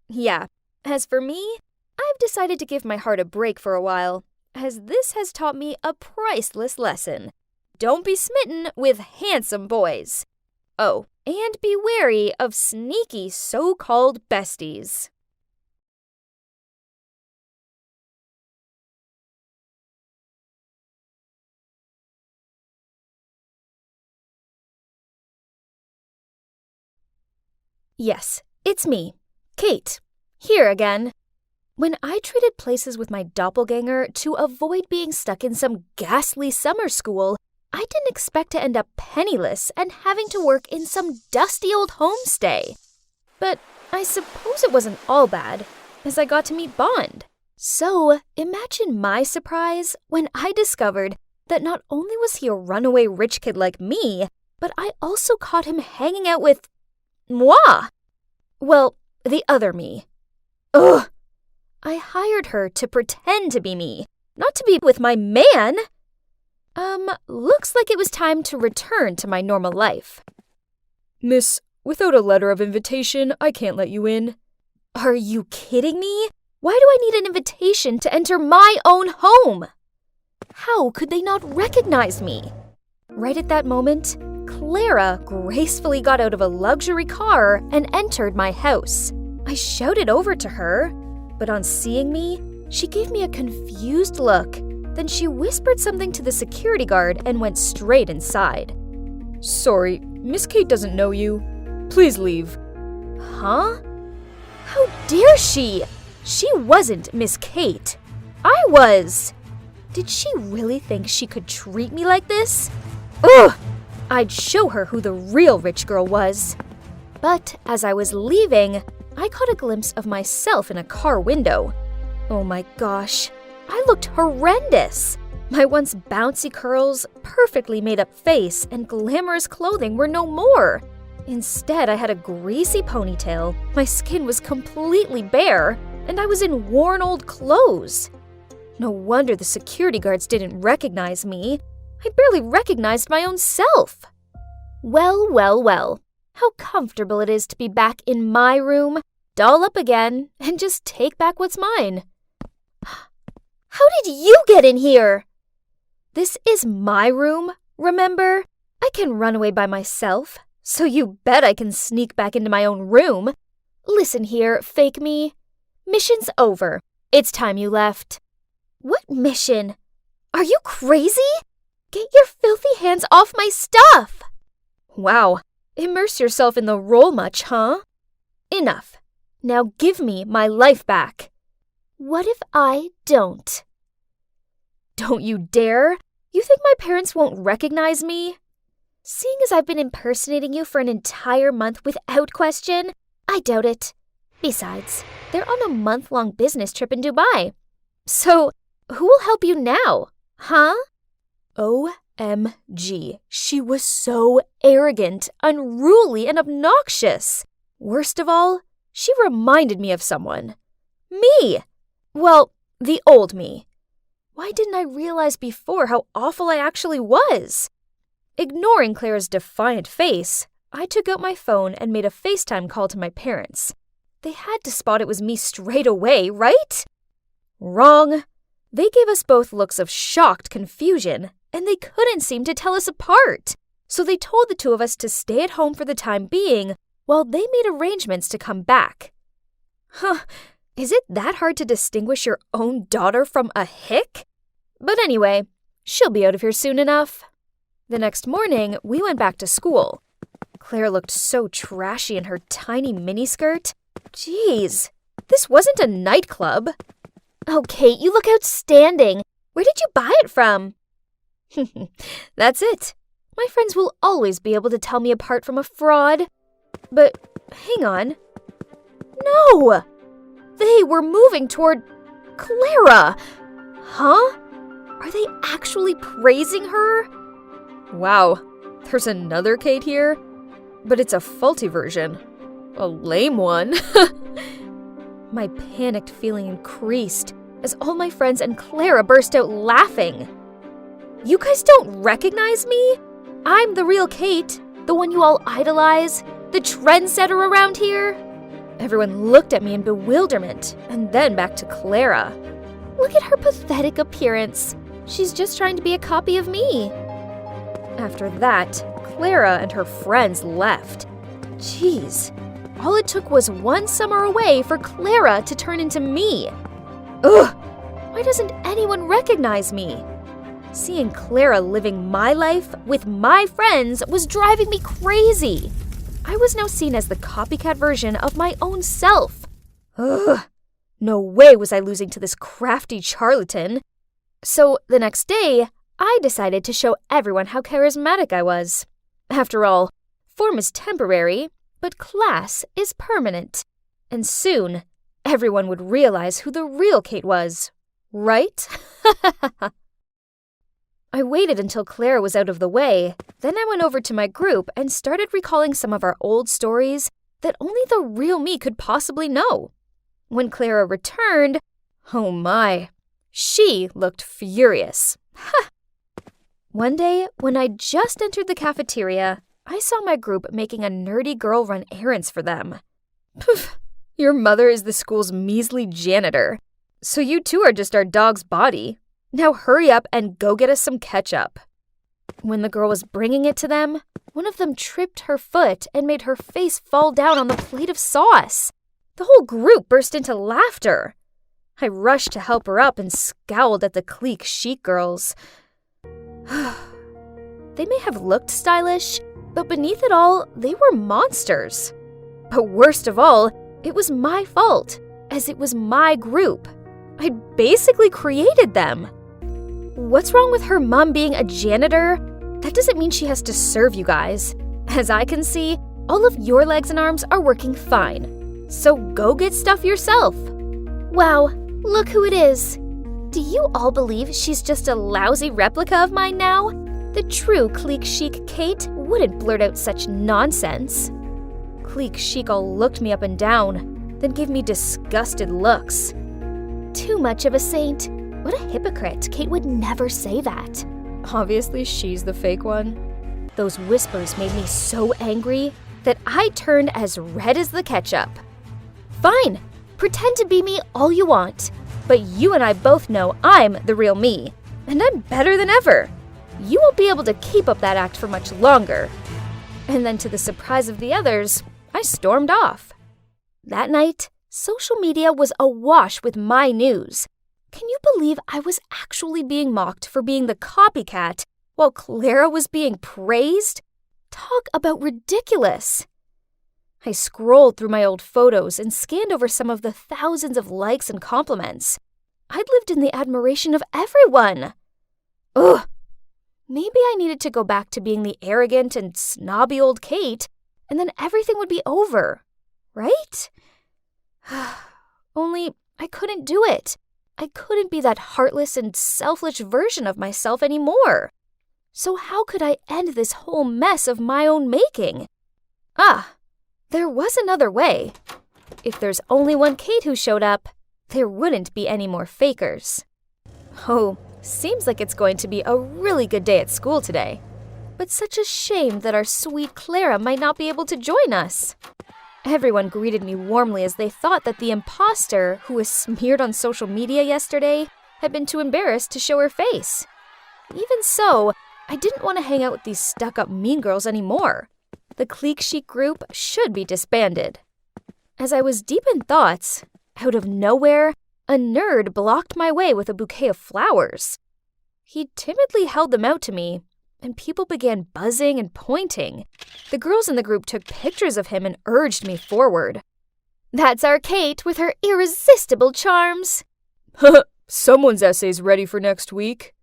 Yeah, as for me, I've decided to give my heart a break for a while, as this has taught me a priceless lesson. Don't be smitten with handsome boys. Oh, and be wary of sneaky so-called besties. Yes, it's me, Kate, here again. When I traded places with my doppelganger to avoid being stuck in some ghastly summer school, I didn't expect to end up penniless and having to work in some dusty old homestay. But I suppose it wasn't all bad, as I got to meet Bond. So imagine my surprise when I discovered that not only was he a runaway rich kid like me, but I also caught him hanging out with moi. Well, the other me. Ugh! I hired her to pretend to be me, not to be with my man. Looks like it was time to return to my normal life. Miss, without a letter of invitation, I can't let you in. Are you kidding me? Why do I need an invitation to enter my own home? How could they not recognize me? Right at that moment, Clara gracefully got out of a luxury car and entered my house. I shouted over to her, but on seeing me, she gave me a confused look. Then she whispered something to the security guard and went straight inside. Sorry, Miss Kate doesn't know you. Please leave. Huh? How dare she? She wasn't Miss Kate. I was. Did she really think she could treat me like this? Ugh! I'd show her who the real rich girl was. But as I was leaving, I caught a glimpse of myself in a car window. Oh my gosh, I looked horrendous. My once bouncy curls, perfectly made-up face, and glamorous clothing were no more. Instead, I had a greasy ponytail, my skin was completely bare, and I was in worn old clothes. No wonder the security guards didn't recognize me. I barely recognized my own self. Well, well, well. How comfortable it is to be back in my room, doll up again, and just take back what's mine. How did you get in here? This is my room, remember? I can run away by myself, so you bet I can sneak back into my own room. Listen here, fake me. Mission's over. It's time you left. What mission? Are you crazy? Get your filthy hands off my stuff! Wow, immerse yourself in the role much, huh? Enough. Now give me my life back. What if I don't? Don't you dare! You think my parents won't recognize me? Seeing as I've been impersonating you for an entire month without question, I doubt it. Besides, they're on a month-long business trip in Dubai. So, who will help you now, huh? OMG, she was so arrogant, unruly, and obnoxious. Worst of all, she reminded me of someone. Me! Well, the old me. Why didn't I realize before how awful I actually was? Ignoring Clara's defiant face, I took out my phone and made a FaceTime call to my parents. They had to spot it was me straight away, right? Wrong. They gave us both looks of shocked confusion, and they couldn't seem to tell us apart. So they told the two of us to stay at home for the time being while they made arrangements to come back. Huh, is it that hard to distinguish your own daughter from a hick? But anyway, she'll be out of here soon enough. The next morning, we went back to school. Claire looked so trashy in her tiny miniskirt. Jeez, this wasn't a nightclub. Oh, Kate, you look outstanding. Where did you buy it from? That's it. My friends will always be able to tell me apart from a fraud. But hang on. No! They were moving toward Clara. Huh? Are they actually praising her? Wow, there's another Kate here, but it's a faulty version. A lame one. My panicked feeling increased as all my friends and Clara burst out laughing. You guys don't recognize me? I'm the real Kate, the one you all idolize, the trendsetter around here. Everyone looked at me in bewilderment, and then back to Clara. Look at her pathetic appearance. She's just trying to be a copy of me. After that, Clara and her friends left. Jeez, all it took was one summer away for Clara to turn into me. Ugh, why doesn't anyone recognize me? Seeing Clara living my life with my friends was driving me crazy. I was now seen as the copycat version of my own self. Ugh, no way was I losing to this crafty charlatan. So the next day, I decided to show everyone how charismatic I was. After all, form is temporary, but class is permanent. And soon, everyone would realize who the real Kate was, right? I waited until Clara was out of the way, then I went over to my group and started recalling some of our old stories that only the real me could possibly know. When Clara returned, oh my, she looked furious. One day, when I just entered the cafeteria, I saw my group making a nerdy girl run errands for them. Poof, your mother is the school's measly janitor, so you two are just our dog's body. Now hurry up and go get us some ketchup. When the girl was bringing it to them, one of them tripped her foot and made her face fall down on the plate of sauce. The whole group burst into laughter. I rushed to help her up and scowled at the clique chic girls. They may have looked stylish, but beneath it all, they were monsters. But worst of all, it was my fault, as it was my group. I'd basically created them. What's wrong with her mom being a janitor? That doesn't mean she has to serve you guys. As I can see, all of your legs and arms are working fine. So go get stuff yourself. Wow, look who it is. Do you all believe she's just a lousy replica of mine now? The true clique chic Kate wouldn't blurt out such nonsense. Clique chic all looked me up and down, then gave me disgusted looks. Too much of a saint. What a hypocrite. Kate would never say that. Obviously, she's the fake one. Those whispers made me so angry that I turned as red as the ketchup. Fine, pretend to be me all you want, but you and I both know I'm the real me, and I'm better than ever. You won't be able to keep up that act for much longer. And then to the surprise of the others, I stormed off. That night, social media was awash with my news. Can you believe I was actually being mocked for being the copycat while Clara was being praised? Talk about ridiculous. I scrolled through my old photos and scanned over some of the thousands of likes and compliments. I'd lived in the admiration of everyone. Ugh. Maybe I needed to go back to being the arrogant and snobby old Kate, and then everything would be over, right? Only I couldn't do it. I couldn't be that heartless and selfish version of myself anymore. So how could I end this whole mess of my own making? There was another way. If there's only one Kate who showed up, there wouldn't be any more fakers. Oh, seems like it's going to be a really good day at school today. But such a shame that our sweet Clara might not be able to join us. Everyone greeted me warmly as they thought that the imposter who was smeared on social media yesterday had been too embarrassed to show her face. Even so, I didn't want to hang out with these stuck-up mean girls anymore. The clique chic group should be disbanded. As I was deep in thoughts, out of nowhere, a nerd blocked my way with a bouquet of flowers. He timidly held them out to me, and people began buzzing and pointing. The girls in the group took pictures of him and urged me forward. That's our Kate with her irresistible charms. Someone's essay's ready for next week.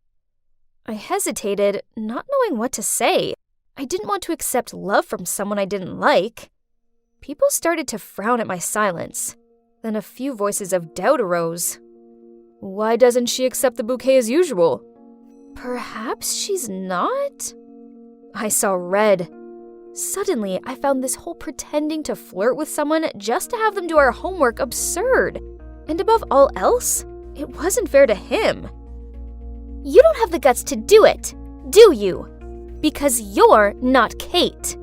I hesitated, not knowing what to say. I didn't want to accept love from someone I didn't like. People started to frown at my silence. Then a few voices of doubt arose. Why doesn't she accept the bouquet as usual? Perhaps she's not? I saw red. Suddenly, I found this whole pretending to flirt with someone just to have them do our homework absurd. And above all else, it wasn't fair to him. You don't have the guts to do it, do you? Because you're not Kate.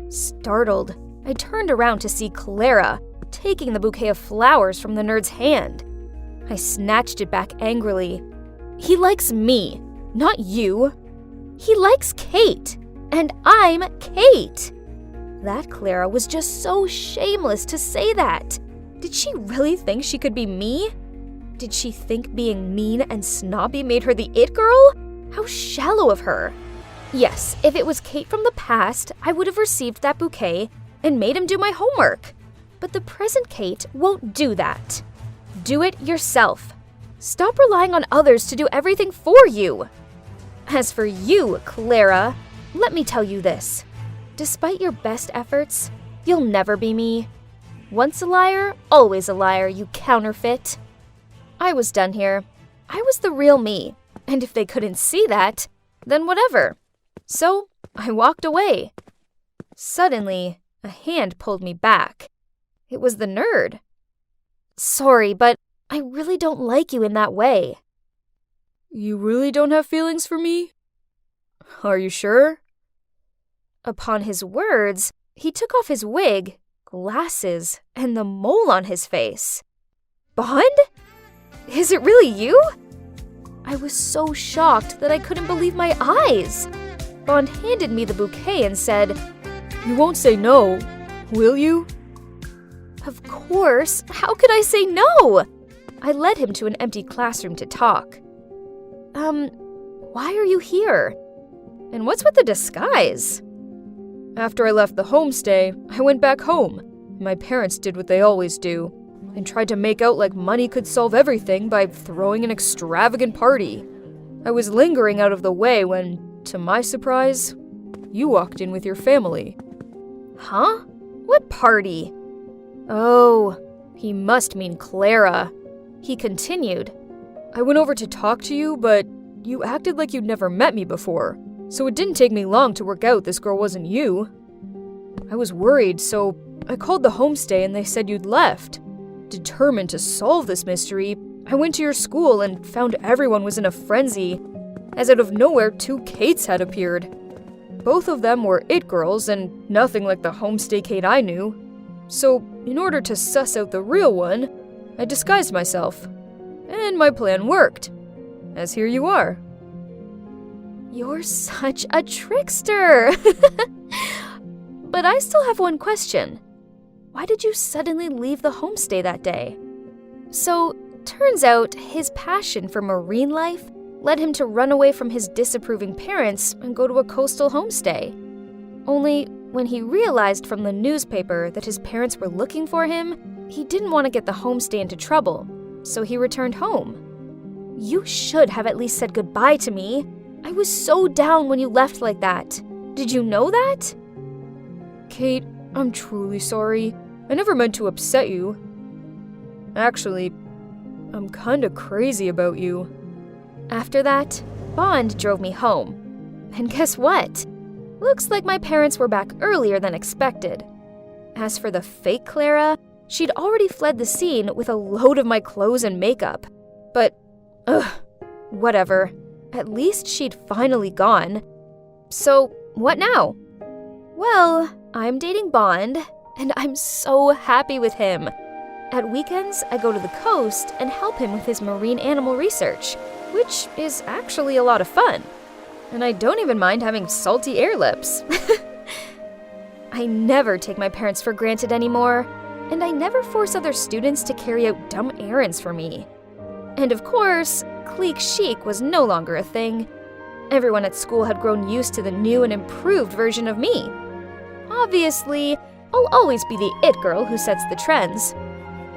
Startled, I turned around to see Clara taking the bouquet of flowers from the nerd's hand. I snatched it back angrily. He likes me, not you. He likes Kate, and I'm Kate. That Clara was just so shameless to say that. Did she really think she could be me? Did she think being mean and snobby made her the it girl? How shallow of her. Yes, if it was Kate from the past, I would have received that bouquet and made him do my homework. But the present Kate won't do that. Do it yourself. Stop relying on others to do everything for you. As for you, Clara, let me tell you this. Despite your best efforts, you'll never be me. Once a liar, always a liar, you counterfeit. I was done here. I was the real me, and if they couldn't see that, then whatever. So I walked away. Suddenly, a hand pulled me back. It was the nerd. Sorry, but I really don't like you in that way. You really don't have feelings for me? Are you sure? Upon his words, he took off his wig, glasses, and the mole on his face. Bond? Is it really you? I was so shocked that I couldn't believe my eyes. Bond handed me the bouquet and said, You won't say no, will you? Of course. How could I say no? I led him to an empty classroom to talk. Why are you here? And what's with the disguise? After I left the homestay, I went back home. My parents did what they always do, and tried to make out like money could solve everything by throwing an extravagant party. I was lingering out of the way when, to my surprise, you walked in with your family. Huh? What party? Oh, he must mean Clara. He continued. I went over to talk to you, but you acted like you'd never met me before, so it didn't take me long to work out this girl wasn't you. I was worried, so I called the homestay and they said you'd left. Determined to solve this mystery, I went to your school and found everyone was in a frenzy, as out of nowhere 2 Kates had appeared. Both of them were it girls and nothing like the homestay Kate I knew. So, in order to suss out the real one, I disguised myself. And my plan worked. As here you are. You're such a trickster! But I still have one question. Why did you suddenly leave the homestay that day? So, turns out his passion for marine life led him to run away from his disapproving parents and go to a coastal homestay. Only, when he realized from the newspaper that his parents were looking for him, he didn't want to get the homestay into trouble, so he returned home. You should have at least said goodbye to me. I was so down when you left like that. Did you know that? Kate, I'm truly sorry. I never meant to upset you. Actually, I'm kinda crazy about you. After that, Bond drove me home. And guess what? Looks like my parents were back earlier than expected. As for the fake Clara, she'd already fled the scene with a load of my clothes and makeup. But, whatever. At least she'd finally gone. So, what now? Well, I'm dating Bond, and I'm so happy with him. At weekends, I go to the coast and help him with his marine animal research, which is actually a lot of fun. And I don't even mind having salty air lips. I never take my parents for granted anymore, and I never force other students to carry out dumb errands for me. And of course, clique chic was no longer a thing. Everyone at school had grown used to the new and improved version of me. Obviously, I'll always be the it girl who sets the trends,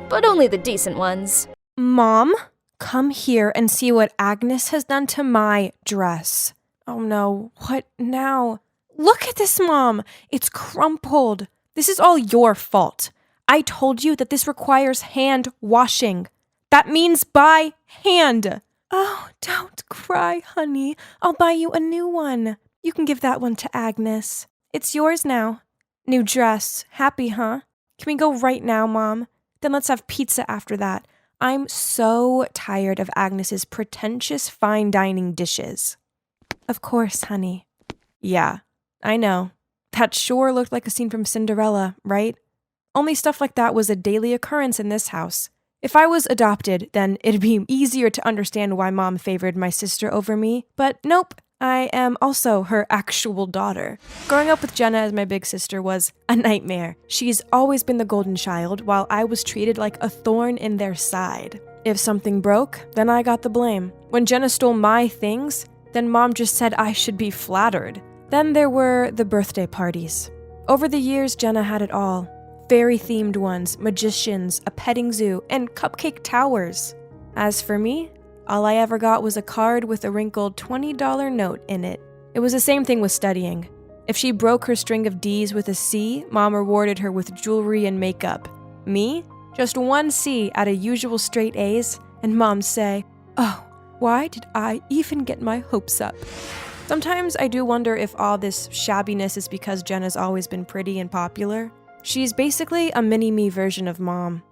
but only the decent ones. Mom, come here and see what Agnes has done to my dress. Oh no, what now? Look at this, Mom. It's crumpled. This is all your fault. I told you that this requires hand washing. That means by hand. Oh, don't cry, honey. I'll buy you a new one. You can give that one to Agnes. It's yours now. New dress. Happy, huh? Can we go right now, Mom? Then let's have pizza after that. I'm so tired of Agnes's pretentious fine dining dishes. Of course, honey. Yeah, I know. That sure looked like a scene from Cinderella, right? Only stuff like that was a daily occurrence in this house. If I was adopted, then it'd be easier to understand why Mom favored my sister over me, but nope. I am also her actual daughter. Growing up with Jenna as my big sister was a nightmare. She's always been the golden child, while I was treated like a thorn in their side. If something broke, then I got the blame. When Jenna stole my things, then Mom just said I should be flattered. Then there were the birthday parties. Over the years, Jenna had it all. Fairy-themed ones, magicians, a petting zoo, and cupcake towers. As for me, all I ever got was a card with a wrinkled $20 note in it. It was the same thing with studying. If she broke her string of D's with a C, Mom rewarded her with jewelry and makeup. Me? Just one C out of usual straight A's, and Mom'd say, "Oh, why did I even get my hopes up?" Sometimes I do wonder if all this shabbiness is because Jenna's always been pretty and popular. She's basically a mini-me version of Mom.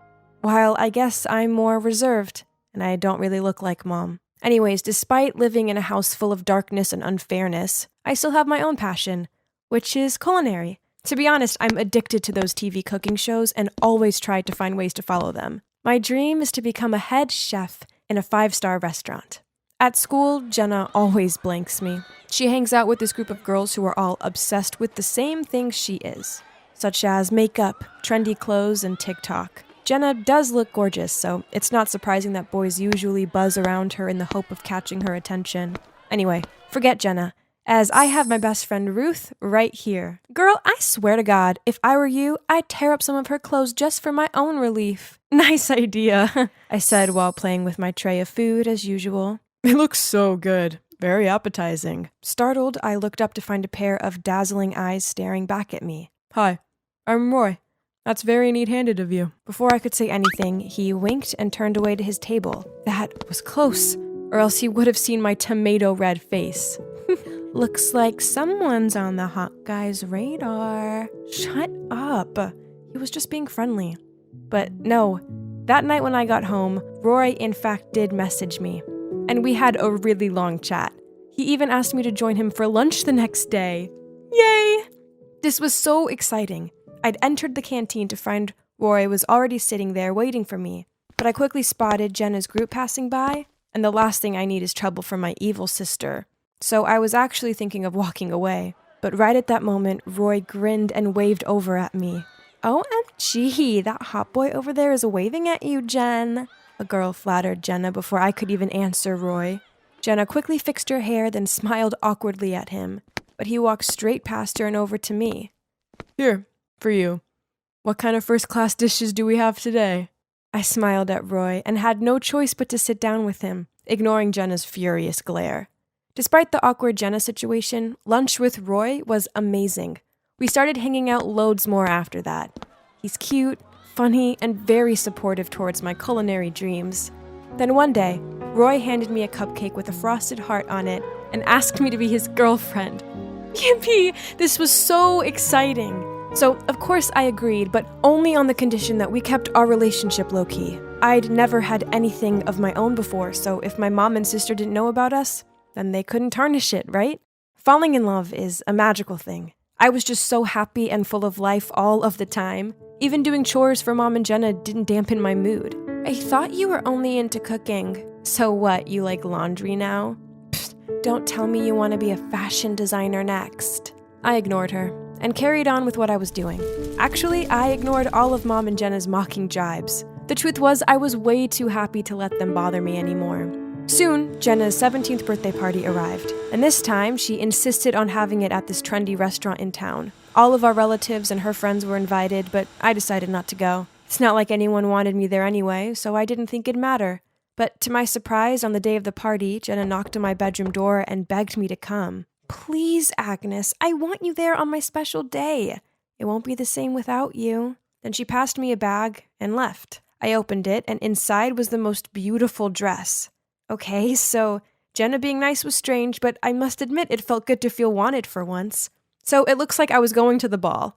While I guess I'm more reserved, and I don't really look like Mom. Anyways, despite living in a house full of darkness and unfairness, I still have my own passion, which is culinary. To be honest, I'm addicted to those TV cooking shows and always try to find ways to follow them. My dream is to become a head chef in a 5-star restaurant. At school, Jenna always blanks me. She hangs out with this group of girls who are all obsessed with the same things she is, such as makeup, trendy clothes, and TikTok. Jenna does look gorgeous, so it's not surprising that boys usually buzz around her in the hope of catching her attention. Anyway, forget Jenna, as I have my best friend Ruth right here. Girl, I swear to God, if I were you, I'd tear up some of her clothes just for my own relief. Nice idea, I said while playing with my tray of food as usual. It looks so good. Very appetizing. Startled, I looked up to find a pair of dazzling eyes staring back at me. Hi, I'm Roy. That's very neat-handed of you. Before I could say anything, he winked and turned away to his table. That was close, or else he would have seen my tomato-red face. Looks like someone's on the hot guy's radar. Shut up. He was just being friendly. But no, that night when I got home, Roy in fact did message me. And we had a really long chat. He even asked me to join him for lunch the next day. Yay! This was so exciting. I'd entered the canteen to find Roy was already sitting there waiting for me. But I quickly spotted Jenna's group passing by, and the last thing I need is trouble from my evil sister. So I was actually thinking of walking away. But right at that moment, Roy grinned and waved over at me. OMG, that hot boy over there is waving at you, Jen. A girl flattered Jenna before I could even answer Roy. Jenna quickly fixed her hair, then smiled awkwardly at him. But he walked straight past her and over to me. Here, for you. What kind of first-class dishes do we have today? I smiled at Roy and had no choice but to sit down with him, ignoring Jenna's furious glare. Despite the awkward Jenna situation, lunch with Roy was amazing. We started hanging out loads more after that. He's cute, funny, and very supportive towards my culinary dreams. Then one day, Roy handed me a cupcake with a frosted heart on it and asked me to be his girlfriend. Yippee! This was so exciting! So, of course I agreed, but only on the condition that we kept our relationship low-key. I'd never had anything of my own before, so if my mom and sister didn't know about us, then they couldn't tarnish it, right? Falling in love is a magical thing. I was just so happy and full of life all of the time. Even doing chores for Mom and Jenna didn't dampen my mood. I thought you were only into cooking. So what, you like laundry now? Pfft, don't tell me you want to be a fashion designer next. I ignored her and carried on with what I was doing. Actually, I ignored all of Mom and Jenna's mocking jibes. The truth was, I was way too happy to let them bother me anymore. Soon, Jenna's 17th birthday party arrived, and this time she insisted on having it at this trendy restaurant in town. All of our relatives and her friends were invited, but I decided not to go. It's not like anyone wanted me there anyway, so I didn't think it'd matter. But to my surprise, on the day of the party, Jenna knocked on my bedroom door and begged me to come. Please, Agnes, I want you there on my special day. It won't be the same without you. Then she passed me a bag and left. I opened it, and inside was the most beautiful dress. Okay, so Jenna being nice was strange, but I must admit it felt good to feel wanted for once. So it looks like I was going to the ball.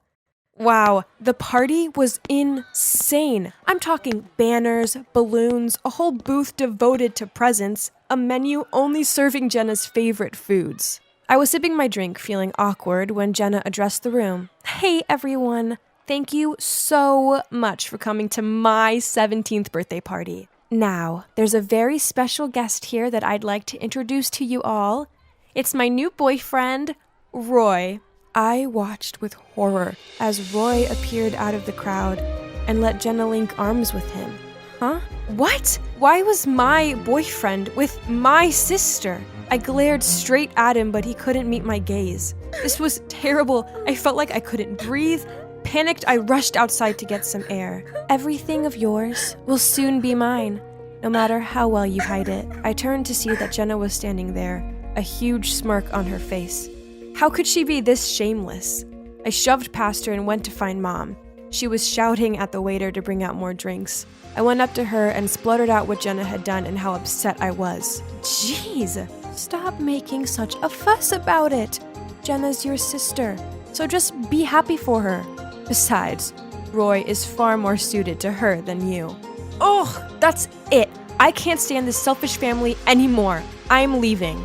Wow, the party was insane. I'm talking banners, balloons, a whole booth devoted to presents, a menu only serving Jenna's favorite foods. I was sipping my drink, feeling awkward, when Jenna addressed the room. Hey everyone, thank you so much for coming to my 17th birthday party. Now, there's a very special guest here that I'd like to introduce to you all. It's my new boyfriend, Roy. I watched with horror as Roy appeared out of the crowd and let Jenna link arms with him. Huh? What? Why was my boyfriend with my sister? I glared straight at him, but he couldn't meet my gaze. This was terrible. I felt like I couldn't breathe. Panicked, I rushed outside to get some air. Everything of yours will soon be mine, no matter how well you hide it. I turned to see that Jenna was standing there, a huge smirk on her face. How could she be this shameless? I shoved past her and went to find Mom. She was shouting at the waiter to bring out more drinks. I went up to her and spluttered out what Jenna had done and how upset I was. Jeez, stop making such a fuss about it. Jenna's your sister, so just be happy for her. Besides, Roy is far more suited to her than you. Ugh, that's it. I can't stand this selfish family anymore. I'm leaving.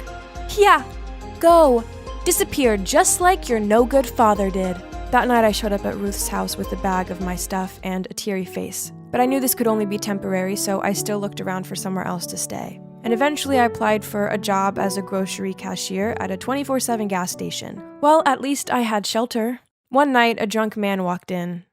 Yeah, go. Disappear just like your no-good father did. That night I showed up at Ruth's house with a bag of my stuff and a teary face. But I knew this could only be temporary, so I still looked around for somewhere else to stay. And eventually I applied for a job as a grocery cashier at a 24/7 gas station. Well, at least I had shelter. One night, a drunk man walked in.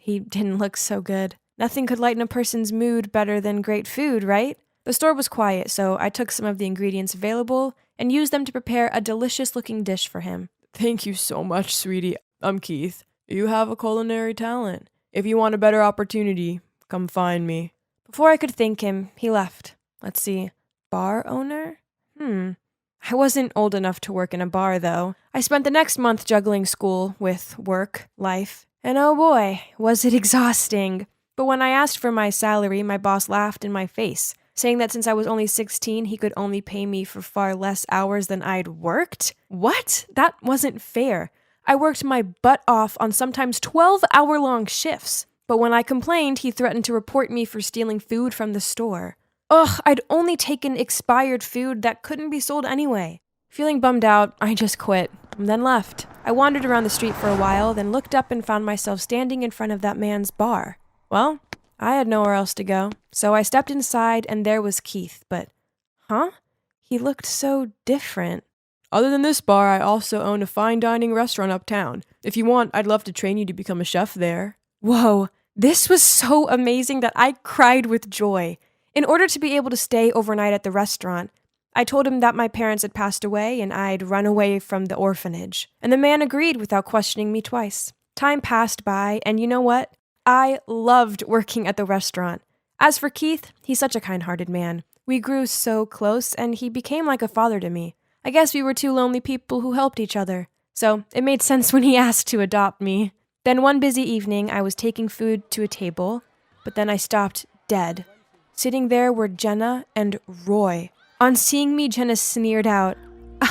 He didn't look so good. Nothing could lighten a person's mood better than great food, right? The store was quiet, so I took some of the ingredients available and used them to prepare a delicious-looking dish for him. Thank you so much, sweetie. I'm Keith. You have a culinary talent. If you want a better opportunity, come find me. Before I could thank him, he left. Let's see. Bar owner? I wasn't old enough to work in a bar, though. I spent the next month juggling school with work, life, And oh boy, was it exhausting. But when I asked for my salary, my boss laughed in my face, saying that since I was only 16, he could only pay me for far less hours than I'd worked? What? That wasn't fair. I worked my butt off on sometimes 12-hour-long shifts. But when I complained, he threatened to report me for stealing food from the store. Ugh, I'd only taken expired food that couldn't be sold anyway. Feeling bummed out, I just quit, and then left. I wandered around the street for a while, then looked up and found myself standing in front of that man's bar. Well, I had nowhere else to go, so I stepped inside and there was Keith, but, he looked so different. Other than this bar, I also own a fine dining restaurant uptown. If you want, I'd love to train you to become a chef there. Whoa, this was so amazing that I cried with joy. In order to be able to stay overnight at the restaurant, I told him that my parents had passed away and I'd run away from the orphanage. And the man agreed without questioning me twice. Time passed by, and you know what? I loved working at the restaurant. As for Keith, he's such a kind-hearted man. We grew so close, and he became like a father to me. I guess we were two lonely people who helped each other. So it made sense when he asked to adopt me. Then one busy evening, I was taking food to a table, but then I stopped dead. Sitting there were Jenna and Roy. On seeing me, Jenna sneered out,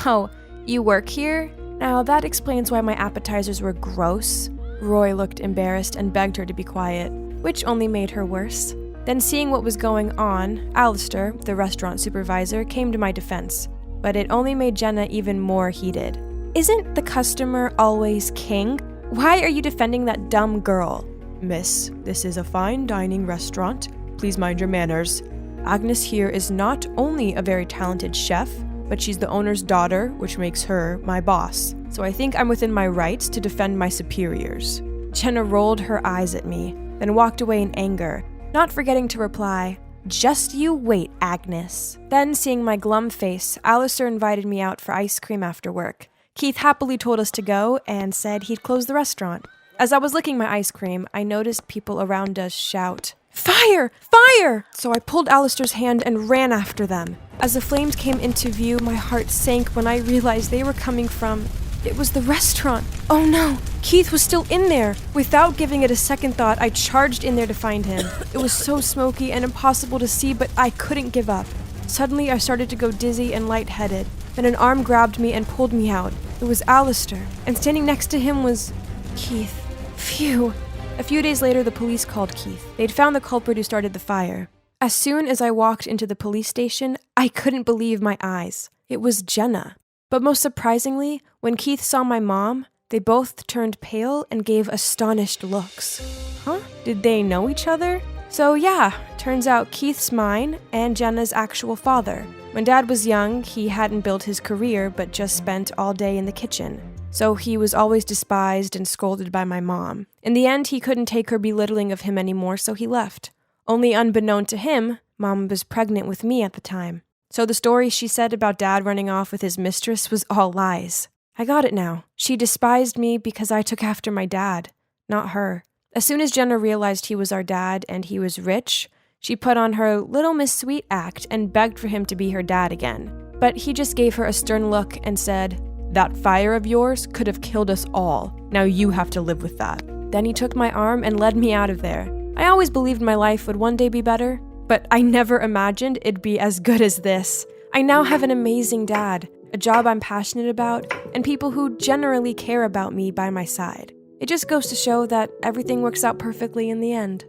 "Oh, you work here? Now that explains why my appetizers were gross." Roy looked embarrassed and begged her to be quiet, which only made her worse. Then seeing what was going on, Alistair, the restaurant supervisor, came to my defense, but it only made Jenna even more heated. "Isn't the customer always king? Why are you defending that dumb girl?" "Miss, this is a fine dining restaurant. Please mind your manners. Agnes here is not only a very talented chef, but she's the owner's daughter, which makes her my boss. So I think I'm within my rights to defend my superiors." Jenna rolled her eyes at me, then walked away in anger, not forgetting to reply, "Just you wait, Agnes." Then, seeing my glum face, Alistair invited me out for ice cream after work. Keith happily told us to go and said he'd close the restaurant. As I was licking my ice cream, I noticed people around us shout, "Fire! Fire!" So I pulled Alistair's hand and ran after them. As the flames came into view, my heart sank when I realized they were coming from... It was the restaurant. Oh no! Keith was still in there! Without giving it a second thought, I charged in there to find him. It was so smoky and impossible to see, but I couldn't give up. Suddenly, I started to go dizzy and lightheaded. Then an arm grabbed me and pulled me out. It was Alistair, and standing next to him was... Keith. Phew. A few days later, the police called Keith. They'd found the culprit who started the fire. As soon as I walked into the police station, I couldn't believe my eyes. It was Jenna. But most surprisingly, when Keith saw my mom, they both turned pale and gave astonished looks. Huh? Did they know each other? So yeah, turns out Keith's mine and Jenna's actual father. When Dad was young, he hadn't built his career, but just spent all day in the kitchen. So he was always despised and scolded by my mom. In the end, he couldn't take her belittling of him anymore, so he left. Only unbeknown to him, Mom was pregnant with me at the time. So the story she said about Dad running off with his mistress was all lies. I got it now. She despised me because I took after my dad, not her. As soon as Jenna realized he was our dad and he was rich, she put on her Little Miss Sweet act and begged for him to be her dad again. But he just gave her a stern look and said, "That fire of yours could have killed us all. Now you have to live with that." Then he took my arm and led me out of there. I always believed my life would one day be better, but I never imagined it'd be as good as this. I now have an amazing dad, a job I'm passionate about, and people who generally care about me by my side. It just goes to show that everything works out perfectly in the end.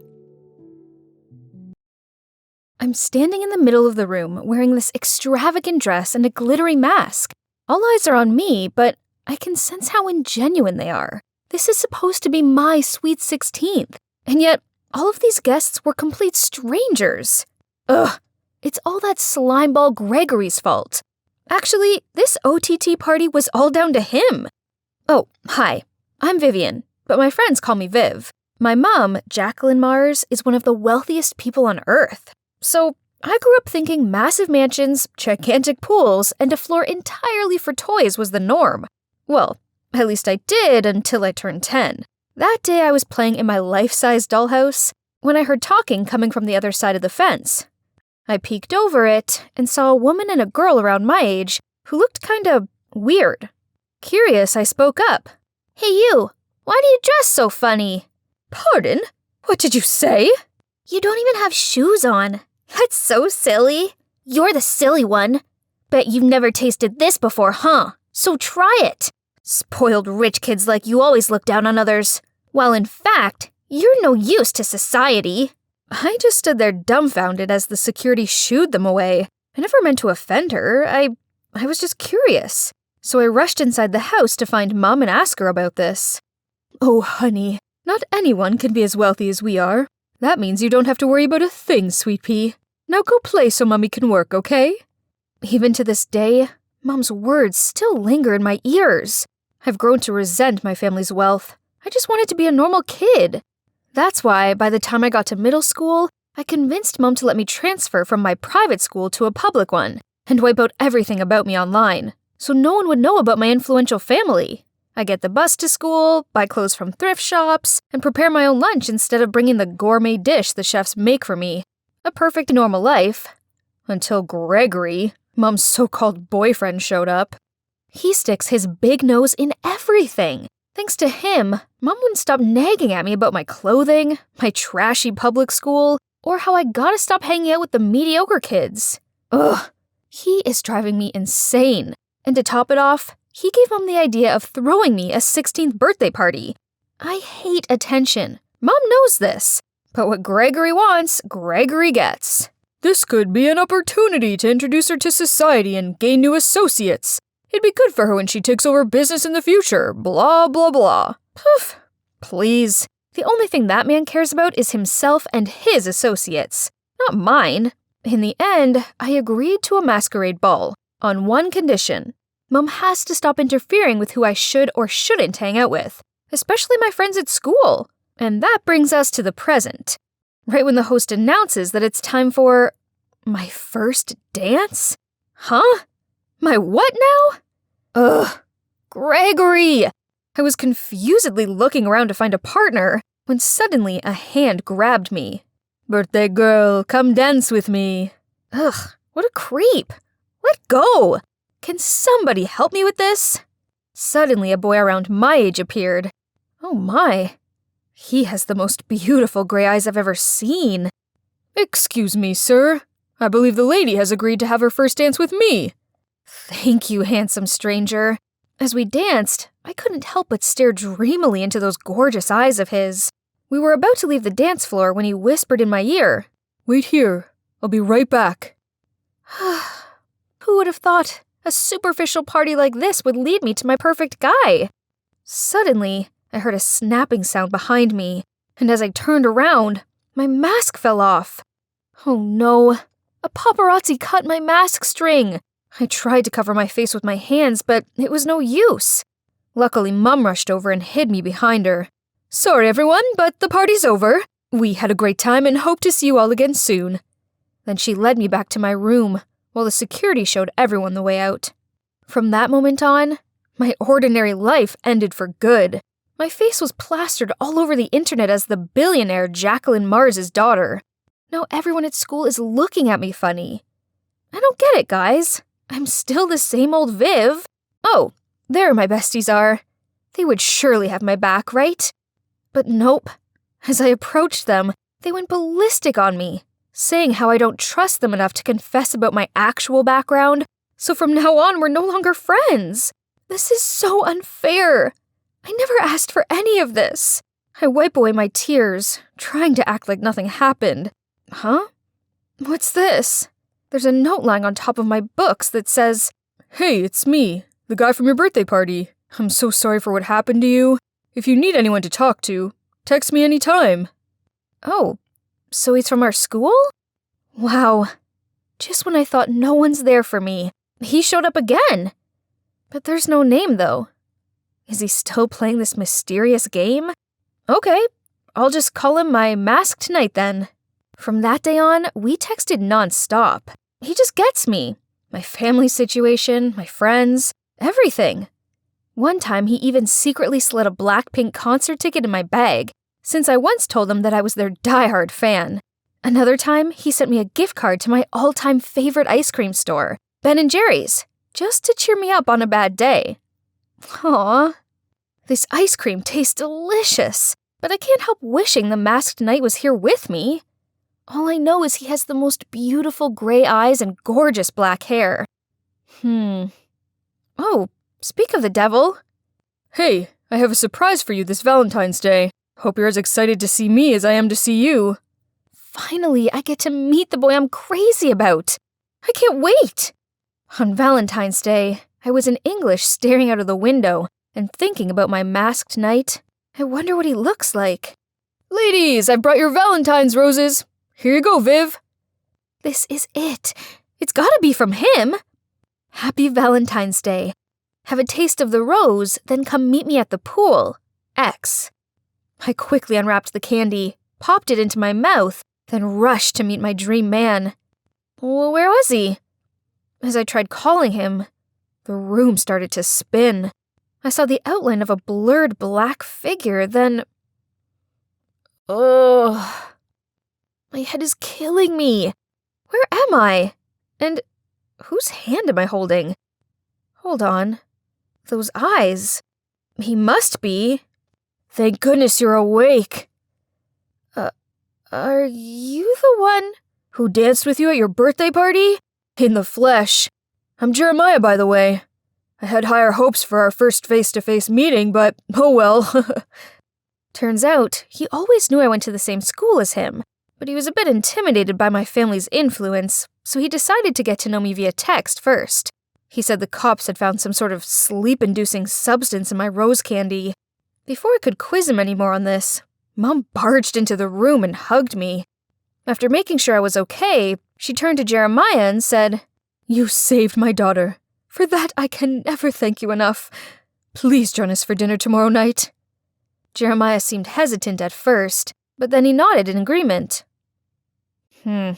I'm standing in the middle of the room wearing this extravagant dress and a glittery mask. All eyes are on me, but I can sense how ingenuine they are. This is supposed to be my sweet 16th, and yet all of these guests were complete strangers. Ugh, it's all that slimeball Gregory's fault. Actually, this OTT party was all down to him. Oh, hi, I'm Vivian, but my friends call me Viv. My mom, Jacqueline Mars, is one of the wealthiest people on Earth. So I grew up thinking massive mansions, gigantic pools, and a floor entirely for toys was the norm. Well, at least I did until I turned 10. That day I was playing in my life-size dollhouse when I heard talking coming from the other side of the fence. I peeked over it and saw a woman and a girl around my age who looked kinda weird. Curious, I spoke up. "Hey you, Why do you dress so funny? Pardon? What did you say? You don't even have shoes on. That's so silly. You're the silly one. Bet you've never tasted this before, huh? So try it. Spoiled rich kids like you always look down on others. While in fact, you're no use to society. I just stood there dumbfounded as the security shooed them away. I never meant to offend her. I was just curious. So I rushed inside the house to find Mom and ask her about this. Oh, honey, not anyone can be as wealthy as we are. That means you don't have to worry about a thing, sweet pea. Now go play so Mommy can work, okay? Even to this day, Mom's words still linger in my ears. I've grown to resent my family's wealth. I just wanted to be a normal kid. That's why, by the time I got to middle school, I convinced Mom to let me transfer from my private school to a public one and wipe out everything about me online, so no one would know about my influential family. I get the bus to school, buy clothes from thrift shops, and prepare my own lunch instead of bringing the gourmet dish the chefs make for me. A perfect normal life. Until Gregory, Mom's so-called boyfriend, showed up. He sticks his big nose in everything. Thanks to him, Mom wouldn't stop nagging at me about my clothing, my trashy public school, or how I gotta stop hanging out with the mediocre kids. Ugh, he is driving me insane. And to top it off, he gave Mom the idea of throwing me a 16th birthday party. I hate attention. Mom knows this. But what Gregory wants, Gregory gets. This could be an opportunity to introduce her to society and gain new associates. It'd be good for her when she takes over business in the future, blah, blah, blah. Poof. Please. The only thing that man cares about is himself and his associates, not mine. In the end, I agreed to a masquerade ball, on one condition. Mom has to stop interfering with who I should or shouldn't hang out with, especially my friends at school. And that brings us to the present. Right when the host announces that it's time for my first dance? Huh? My what now? Ugh. Gregory! I was confusedly looking around to find a partner when suddenly a hand grabbed me. Birthday girl, come dance with me. Ugh, what a creep. Let go! Can somebody help me with this? Suddenly a boy around my age appeared. Oh my. He has the most beautiful gray eyes I've ever seen. Excuse me, sir. I believe the lady has agreed to have her first dance with me. Thank you, handsome stranger. As we danced, I couldn't help but stare dreamily into those gorgeous eyes of his. We were about to leave the dance floor when he whispered in my ear, "Wait here. I'll be right back." Who would have thought a superficial party like this would lead me to my perfect guy? Suddenly, I heard a snapping sound behind me, and as I turned around, my mask fell off. Oh no, a paparazzi cut my mask string. I tried to cover my face with my hands, but it was no use. Luckily, Mum rushed over and hid me behind her. Sorry everyone, but the party's over. We had a great time and hope to see you all again soon. Then she led me back to my room, while the security showed everyone the way out. From that moment on, my ordinary life ended for good. My face was plastered all over the internet as the billionaire Jacqueline Mars's daughter. Now everyone at school is looking at me funny. I don't get it, guys. I'm still the same old Viv. Oh, there my besties are. They would surely have my back, right? But nope. As I approached them, they went ballistic on me, saying how I don't trust them enough to confess about my actual background, so from now on we're no longer friends. This is so unfair. I never asked for any of this. I wipe away my tears, trying to act like nothing happened. Huh? What's this? There's a note lying on top of my books that says, "Hey, it's me, the guy from your birthday party. I'm so sorry for what happened to you. If you need anyone to talk to, text me anytime." Oh, so he's from our school? Wow. Just when I thought no one's there for me, he showed up again. But there's no name, though. Is he still playing this mysterious game? Okay, I'll just call him my masked knight then. From that day on, we texted nonstop. He just gets me. My family situation, my friends, everything. One time, he even secretly slid a Blackpink concert ticket in my bag, since I once told him that I was their diehard fan. Another time, he sent me a gift card to my all-time favorite ice cream store, Ben & Jerry's, just to cheer me up on a bad day. Aww. This ice cream tastes delicious, but I can't help wishing the masked knight was here with me. All I know is he has the most beautiful gray eyes and gorgeous black hair. Oh, speak of the devil. Hey, I have a surprise for you this Valentine's Day. Hope you're as excited to see me as I am to see you. Finally, I get to meet the boy I'm crazy about. I can't wait. On Valentine's Day, I was in English staring out of the window and thinking about my masked knight. I wonder what he looks like. Ladies, I've brought your Valentine's roses. Here you go, Viv. This is it. It's gotta be from him. Happy Valentine's Day. Have a taste of the rose, then come meet me at the pool. X. I quickly unwrapped the candy, popped it into my mouth, then rushed to meet my dream man. Well, where was he? As I tried calling him, the room started to spin. I saw the outline of a blurred black figure, then... Ugh. My head is killing me. Where am I? And whose hand am I holding? Hold on. Those eyes. He must be. Thank goodness you're awake. Are you the one? Who danced with you at your birthday party? In the flesh. I'm Jeremiah, by the way. I had higher hopes for our first face-to-face meeting, but oh well. Turns out, he always knew I went to the same school as him, but he was a bit intimidated by my family's influence, so he decided to get to know me via text first. He said the cops had found some sort of sleep-inducing substance in my rose candy. Before I could quiz him anymore on this, Mom barged into the room and hugged me. After making sure I was okay, she turned to Jeremiah and said, You saved my daughter. For that, I can never thank you enough. Please join us for dinner tomorrow night. Jeremiah seemed hesitant at first, but then he nodded in agreement. The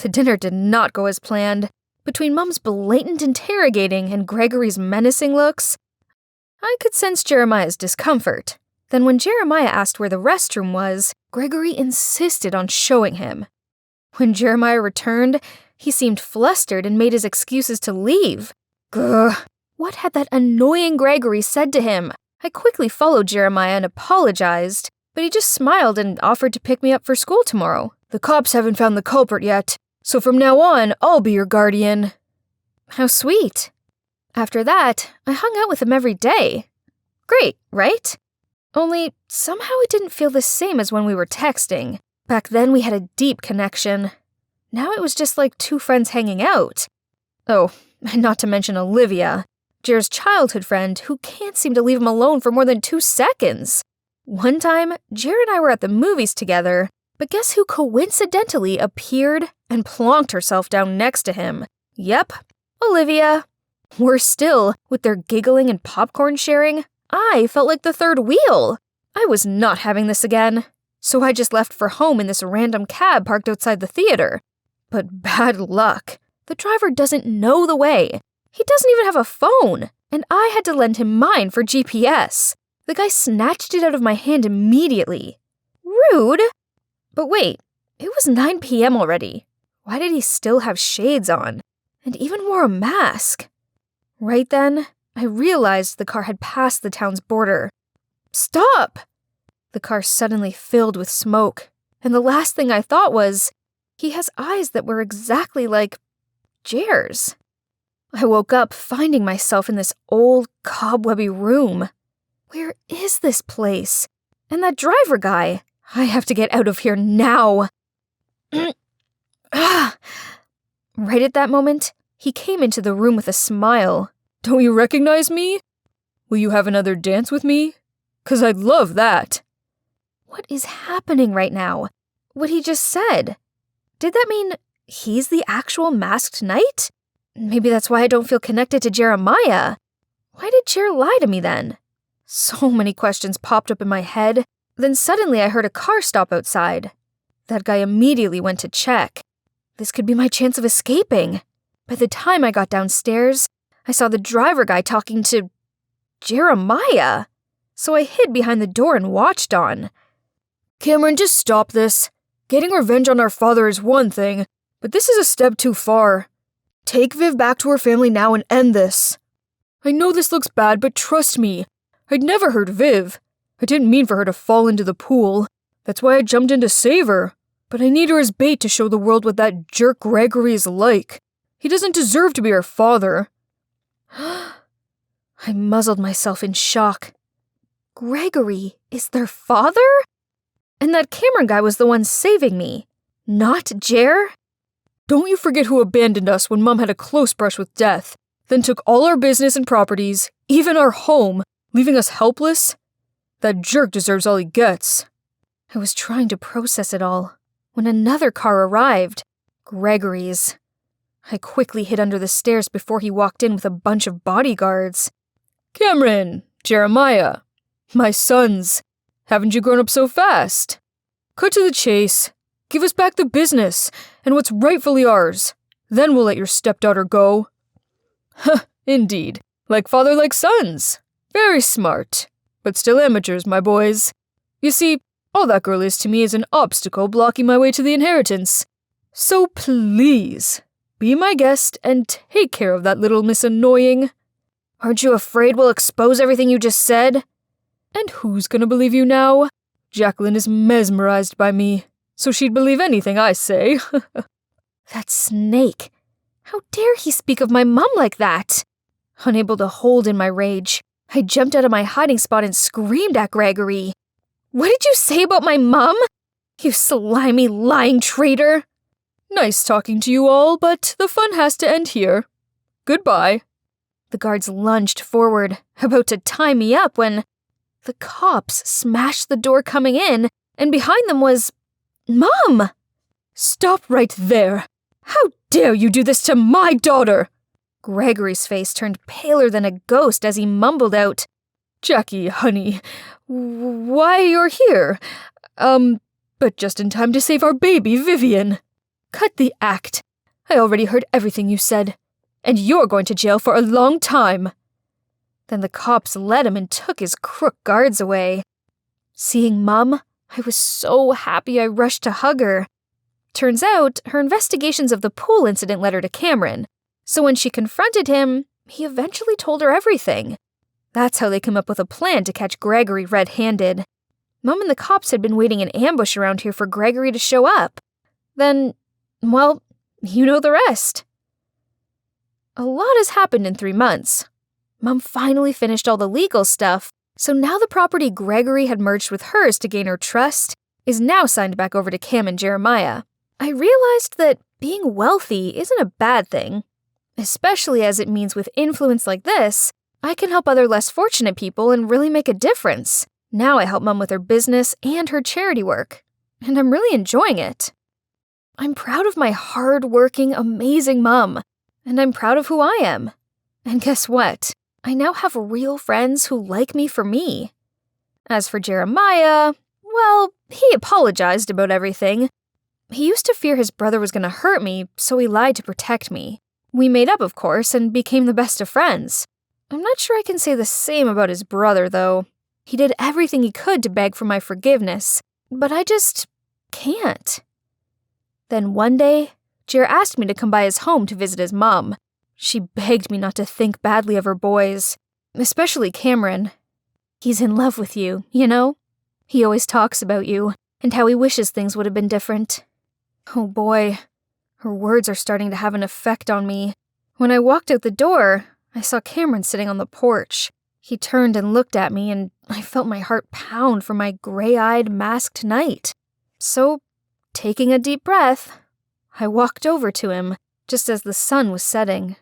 dinner did not go as planned. Between Mom's blatant interrogating and Gregory's menacing looks, I could sense Jeremiah's discomfort. Then when Jeremiah asked where the restroom was, Gregory insisted on showing him. When Jeremiah returned, he seemed flustered and made his excuses to leave. Grr. What had that annoying Gregory said to him? I quickly followed Jeremiah and apologized, but he just smiled and offered to pick me up for school tomorrow. The cops haven't found the culprit yet, so from now on, I'll be your guardian. How sweet. After that, I hung out with him every day. Great, right? Only, somehow it didn't feel the same as when we were texting. Back then we had a deep connection. Now it was just like two friends hanging out. Oh, and not to mention Olivia, Jer's childhood friend who can't seem to leave him alone for more than 2 seconds. One time, Jer and I were at the movies together, but guess who coincidentally appeared and plonked herself down next to him? Yep, Olivia. Worse still, with their giggling and popcorn sharing, I felt like the third wheel. I was not having this again, so I just left for home in this random cab parked outside the theater. But bad luck. The driver doesn't know the way. He doesn't even have a phone, and I had to lend him mine for GPS. The guy snatched it out of my hand immediately. Rude. But wait, it was 9 p.m. already. Why did he still have shades on? And even wore a mask? Right then, I realized the car had passed the town's border. Stop! The car suddenly filled with smoke, and the last thing I thought was, he has eyes that were exactly like Jer's. I woke up finding myself in this old, cobwebby room. Where is this place? And that driver guy? I have to get out of here now. Right at that moment, he came into the room with a smile. Don't you recognize me? Will you have another dance with me? 'Cause I'd love that. What is happening right now? What he just said. Did that mean he's the actual masked knight? Maybe that's why I don't feel connected to Jeremiah. Why did Jer lie to me then? So many questions popped up in my head. Then suddenly I heard a car stop outside. That guy immediately went to check. This could be my chance of escaping. By the time I got downstairs, I saw the driver guy talking to Jeremiah. So I hid behind the door and watched on. Cameron, just stop this. Getting revenge on our father is one thing, but this is a step too far. Take Viv back to her family now and end this. I know this looks bad, but trust me. I'd never hurt Viv. I didn't mean for her to fall into the pool. That's why I jumped in to save her. But I need her as bait to show the world what that jerk Gregory is like. He doesn't deserve to be her father. I muzzled myself in shock. Gregory is their father? And that Cameron guy was the one saving me, not Jer? Don't you forget who abandoned us when Mom had a close brush with death, then took all our business and properties, even our home, leaving us helpless? That jerk deserves all he gets. I was trying to process it all when another car arrived, Gregory's. I quickly hid under the stairs before he walked in with a bunch of bodyguards. Cameron, Jeremiah, my sons, haven't you grown up so fast? Cut to the chase. Give us back the business and what's rightfully ours. Then we'll let your stepdaughter go. Huh, indeed. Like father, like sons. Very smart. But still amateurs, my boys. You see, all that girl is to me is an obstacle blocking my way to the inheritance. So please, be my guest and take care of that little Miss Annoying. Aren't you afraid we'll expose everything you just said? And who's gonna believe you now? Jacqueline is mesmerized by me, so she'd believe anything I say. That snake. How dare he speak of my mom like that? Unable to hold in my rage, I jumped out of my hiding spot and screamed at Gregory. What did you say about my mom? You slimy, lying traitor. Nice talking to you all, but the fun has to end here. Goodbye. The guards lunged forward, about to tie me up when the cops smashed the door coming in, and behind them was Mom! Stop right there! How dare you do this to my daughter? Gregory's face turned paler than a ghost as he mumbled out, Jackie, honey, why you're here? But just in time to save our baby, Vivian. Cut the act. I already heard everything you said, and you're going to jail for a long time. Then the cops led him and took his crook guards away. Seeing Mum, I was so happy I rushed to hug her. Turns out, her investigations of the pool incident led her to Cameron, so when she confronted him, he eventually told her everything. That's how they came up with a plan to catch Gregory red-handed. Mum and the cops had been waiting in ambush around here for Gregory to show up. Then, well, you know the rest. A lot has happened in 3 months. Mum finally finished all the legal stuff, so now the property Gregory had merged with hers to gain her trust is now signed back over to Cam and Jeremiah. I realized that being wealthy isn't a bad thing, especially as it means with influence like this, I can help other less fortunate people and really make a difference. Now I help Mum with her business and her charity work, and I'm really enjoying it. I'm proud of my hard-working, amazing Mum, and I'm proud of who I am. And guess what? I now have real friends who like me for me. As for Jeremiah, well, he apologized about everything. He used to fear his brother was going to hurt me, so he lied to protect me. We made up, of course, and became the best of friends. I'm not sure I can say the same about his brother, though. He did everything he could to beg for my forgiveness, but I just can't. Then one day, Jer asked me to come by his home to visit his mom. She begged me not to think badly of her boys, especially Cameron. He's in love with you, you know? He always talks about you, and how he wishes things would have been different. Oh boy, her words are starting to have an effect on me. When I walked out the door, I saw Cameron sitting on the porch. He turned and looked at me, and I felt my heart pound for my gray-eyed, masked knight. So, taking a deep breath, I walked over to him, just as the sun was setting.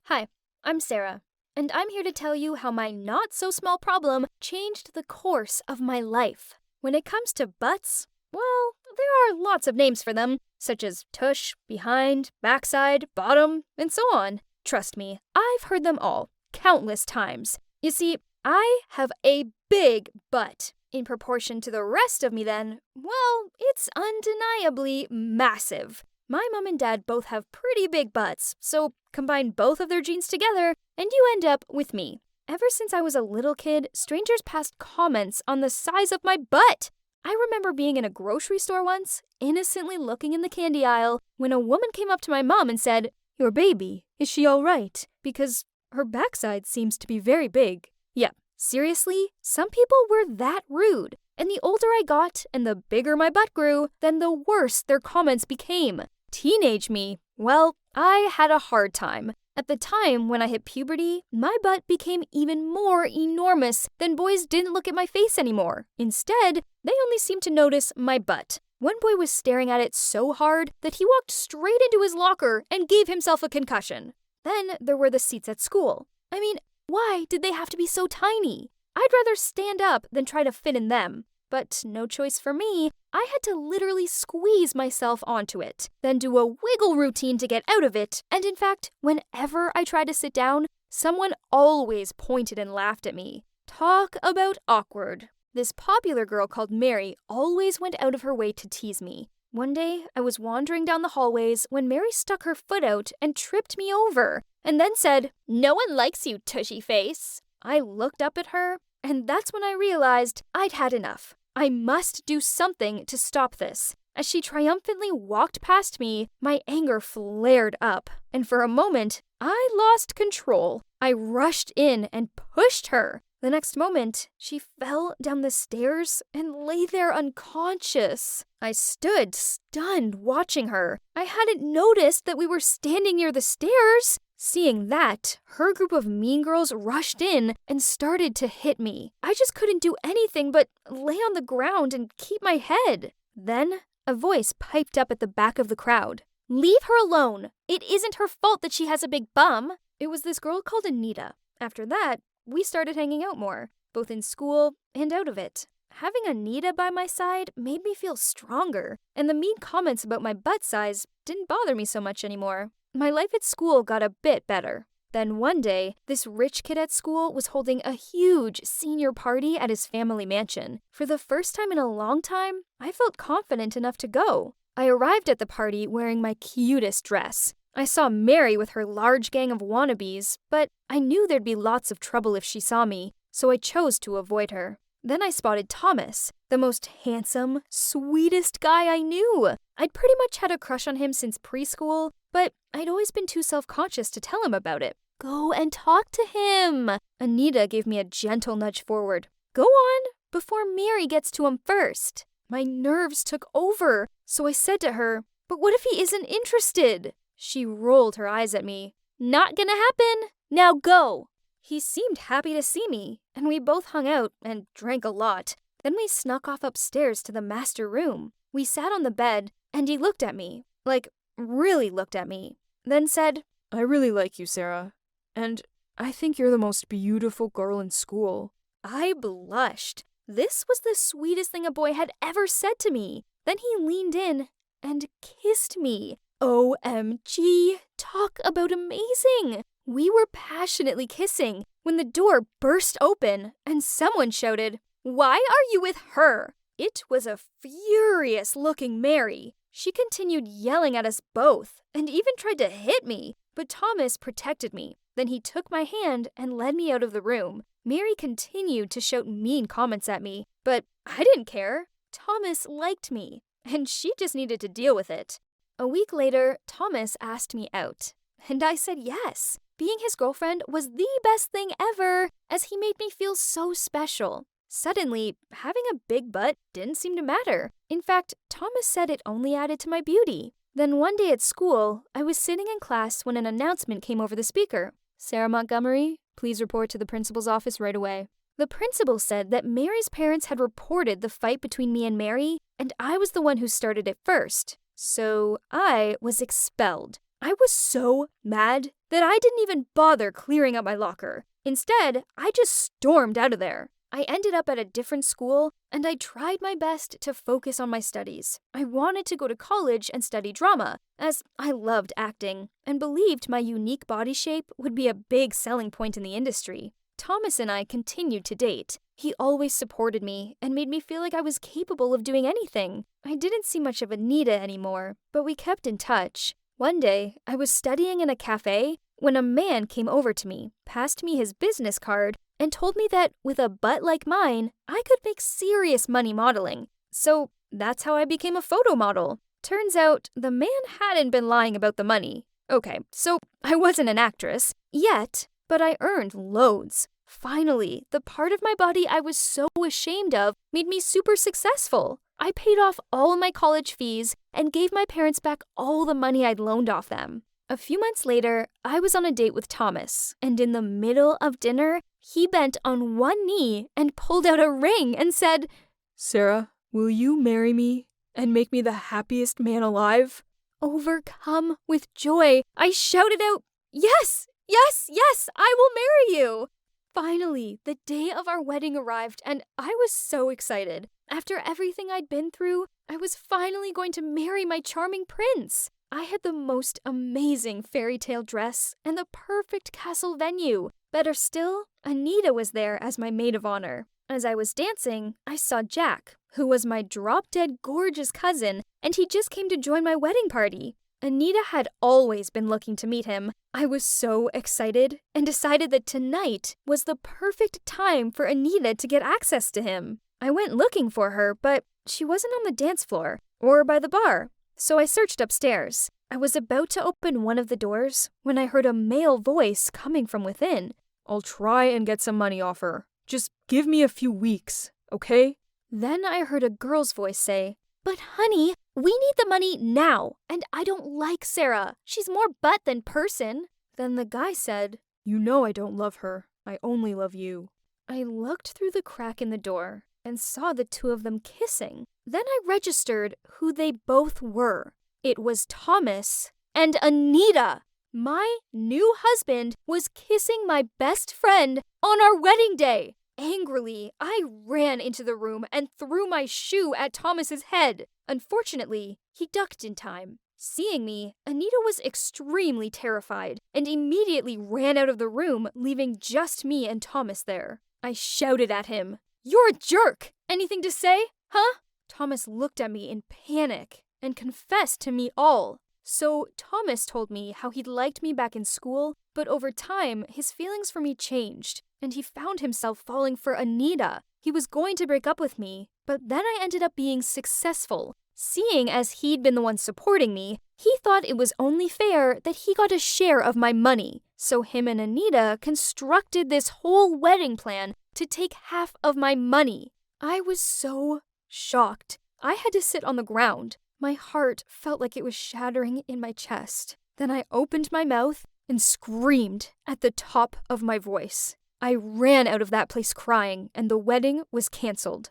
Hi, I'm Sarah, and I'm here to tell you how my not-so-small problem changed the course of my life. When it comes to butts, well, there are lots of names for them, such as tush, behind, backside, bottom, and so on. Trust me, I've heard them all, countless times. You see, I have a big butt. In proportion to the rest of me then, well, it's undeniably massive. My mom and dad both have pretty big butts, so combine both of their genes together, and you end up with me. Ever since I was a little kid, strangers passed comments on the size of my butt. I remember being in a grocery store once, innocently looking in the candy aisle, when a woman came up to my mom and said, "Your baby Is she alright? Because her backside seems to be very big. Yeah, seriously, some people were that rude. And the older I got and the bigger my butt grew, then the worse their comments became. Teenage me, well, I had a hard time. At the time when I hit puberty, my butt became even more enormous, then boys didn't look at my face anymore. Instead, they only seemed to notice my butt. One boy was staring at it so hard that he walked straight into his locker and gave himself a concussion. Then there were the seats at school. I mean, why did they have to be so tiny? I'd rather stand up than try to fit in them. But no choice for me, I had to literally squeeze myself onto it, then do a wiggle routine to get out of it, and in fact, whenever I tried to sit down, someone always pointed and laughed at me. Talk about awkward. This popular girl called Mary always went out of her way to tease me. One day, I was wandering down the hallways when Mary stuck her foot out and tripped me over, and then said, "No one likes you, tushy face." I looked up at her, and that's when I realized I'd had enough. I must do something to stop this. As she triumphantly walked past me, my anger flared up, and for a moment, I lost control. I rushed in and pushed her. The next moment, she fell down the stairs and lay there unconscious. I stood stunned watching her. I hadn't noticed that we were standing near the stairs. Seeing that, her group of mean girls rushed in and started to hit me. I just couldn't do anything but lay on the ground and keep my head. Then, a voice piped up at the back of the crowd. "Leave her alone. It isn't her fault that she has a big bum." It was this girl called Anita. After that, we started hanging out more, both in school and out of it. Having Anita by my side made me feel stronger, and the mean comments about my butt size didn't bother me so much anymore. My life at school got a bit better. Then one day, this rich kid at school was holding a huge senior party at his family mansion. For the first time in a long time, I felt confident enough to go. I arrived at the party wearing my cutest dress. I saw Mary with her large gang of wannabes, but I knew there'd be lots of trouble if she saw me, so I chose to avoid her. Then I spotted Thomas, the most handsome, sweetest guy I knew. I'd pretty much had a crush on him since preschool, but I'd always been too self-conscious to tell him about it. "Go and talk to him." Anita gave me a gentle nudge forward. "Go on, before Mary gets to him first." My nerves took over, so I said to her, "But what if he isn't interested?" She rolled her eyes at me. "Not gonna happen. Now go." He seemed happy to see me, and we both hung out and drank a lot. Then we snuck off upstairs to the master room. We sat on the bed, and he looked at me, like, really looked at me, then said, "I really like you, Sarah, and I think you're the most beautiful girl in school." I blushed. This was the sweetest thing a boy had ever said to me. Then he leaned in and kissed me. OMG, talk about amazing! We were passionately kissing when the door burst open and someone shouted, "Why are you with her?" It was a furious-looking Mary. She continued yelling at us both and even tried to hit me, but Thomas protected me. Then he took my hand and led me out of the room. Mary continued to shout mean comments at me, but I didn't care. Thomas liked me, and she just needed to deal with it. A week later, Thomas asked me out, and I said yes. Being his girlfriend was the best thing ever, as he made me feel so special. Suddenly, having a big butt didn't seem to matter. In fact, Thomas said it only added to my beauty. Then one day at school, I was sitting in class when an announcement came over the speaker. "Sarah Montgomery, please report to the principal's office right away." The principal said that Mary's parents had reported the fight between me and Mary, and I was the one who started it first. So I was expelled. I was so mad that I didn't even bother clearing up my locker. Instead, I just stormed out of there. I ended up at a different school, and I tried my best to focus on my studies. I wanted to go to college and study drama, as I loved acting, and believed my unique body shape would be a big selling point in the industry. Thomas and I continued to date. He always supported me and made me feel like I was capable of doing anything. I didn't see much of Anita anymore, but we kept in touch. One day, I was studying in a cafe when a man came over to me, passed me his business card, and told me that with a butt like mine, I could make serious money modeling. So that's how I became a photo model. Turns out, the man hadn't been lying about the money. Okay, so I wasn't an actress yet, but I earned loads. Finally, the part of my body I was so ashamed of made me super successful. I paid off all my college fees and gave my parents back all the money I'd loaned off them. A few months later, I was on a date with Thomas, and in the middle of dinner, he bent on one knee and pulled out a ring and said, Sarah, will you marry me and make me the happiest man alive? Overcome with joy, I shouted out, "Yes, yes, yes, I will marry you!" Finally, the day of our wedding arrived, and I was so excited. After everything I'd been through, I was finally going to marry my charming prince. I had the most amazing fairy tale dress and the perfect castle venue. Better still, Anita was there as my maid of honor. As I was dancing, I saw Jack, who was my drop-dead gorgeous cousin, and he just came to join my wedding party. Anita had always been looking to meet him. I was so excited and decided that tonight was the perfect time for Anita to get access to him. I went looking for her, but she wasn't on the dance floor or by the bar, so I searched upstairs. I was about to open one of the doors when I heard a male voice coming from within. I'll try and get some money off her. Just give me a few weeks, okay? Then I heard a girl's voice say, "But honey, we need the money now, and I don't like Sarah. She's more butt than person." Then the guy said, You know I don't love her. I only love you. I looked through the crack in the door and saw the two of them kissing. Then I registered who they both were. It was Thomas and Anita. My new husband was kissing my best friend on our wedding day. Angrily, I ran into the room and threw my shoe at Thomas's head. Unfortunately, he ducked in time. Seeing me, Anita was extremely terrified and immediately ran out of the room, leaving just me and Thomas there. I shouted at him, "You're a jerk! Anything to say, huh?" Thomas looked at me in panic and confessed to me all. So Thomas told me how he'd liked me back in school, but over time, his feelings for me changed, and he found himself falling for Anita. He was going to break up with me, but then I ended up being successful. Seeing as he'd been the one supporting me, he thought it was only fair that he got a share of my money. So him and Anita constructed this whole wedding plan to take half of my money. I was so shocked. I had to sit on the ground. My heart felt like it was shattering in my chest. Then I opened my mouth and screamed at the top of my voice. I ran out of that place crying, and the wedding was canceled.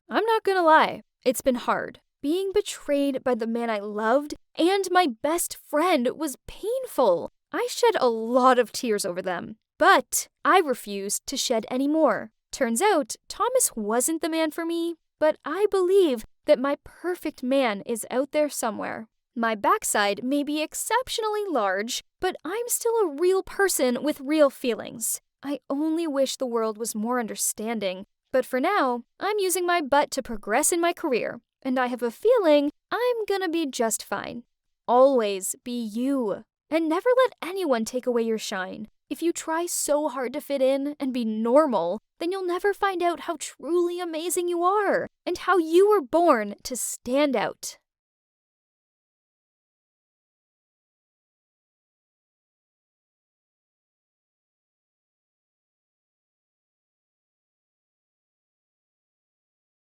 I'm not gonna lie, it's been hard. Being betrayed by the man I loved and my best friend was painful. I shed a lot of tears over them, but I refused to shed any more. Turns out, Thomas wasn't the man for me, but I believe that my perfect man is out there somewhere. My backside may be exceptionally large, but I'm still a real person with real feelings. I only wish the world was more understanding, but for now, I'm using my butt to progress in my career, and I have a feeling I'm gonna be just fine. Always be you, and never let anyone take away your shine. If you try so hard to fit in and be normal, then you'll never find out how truly amazing you are and how you were born to stand out.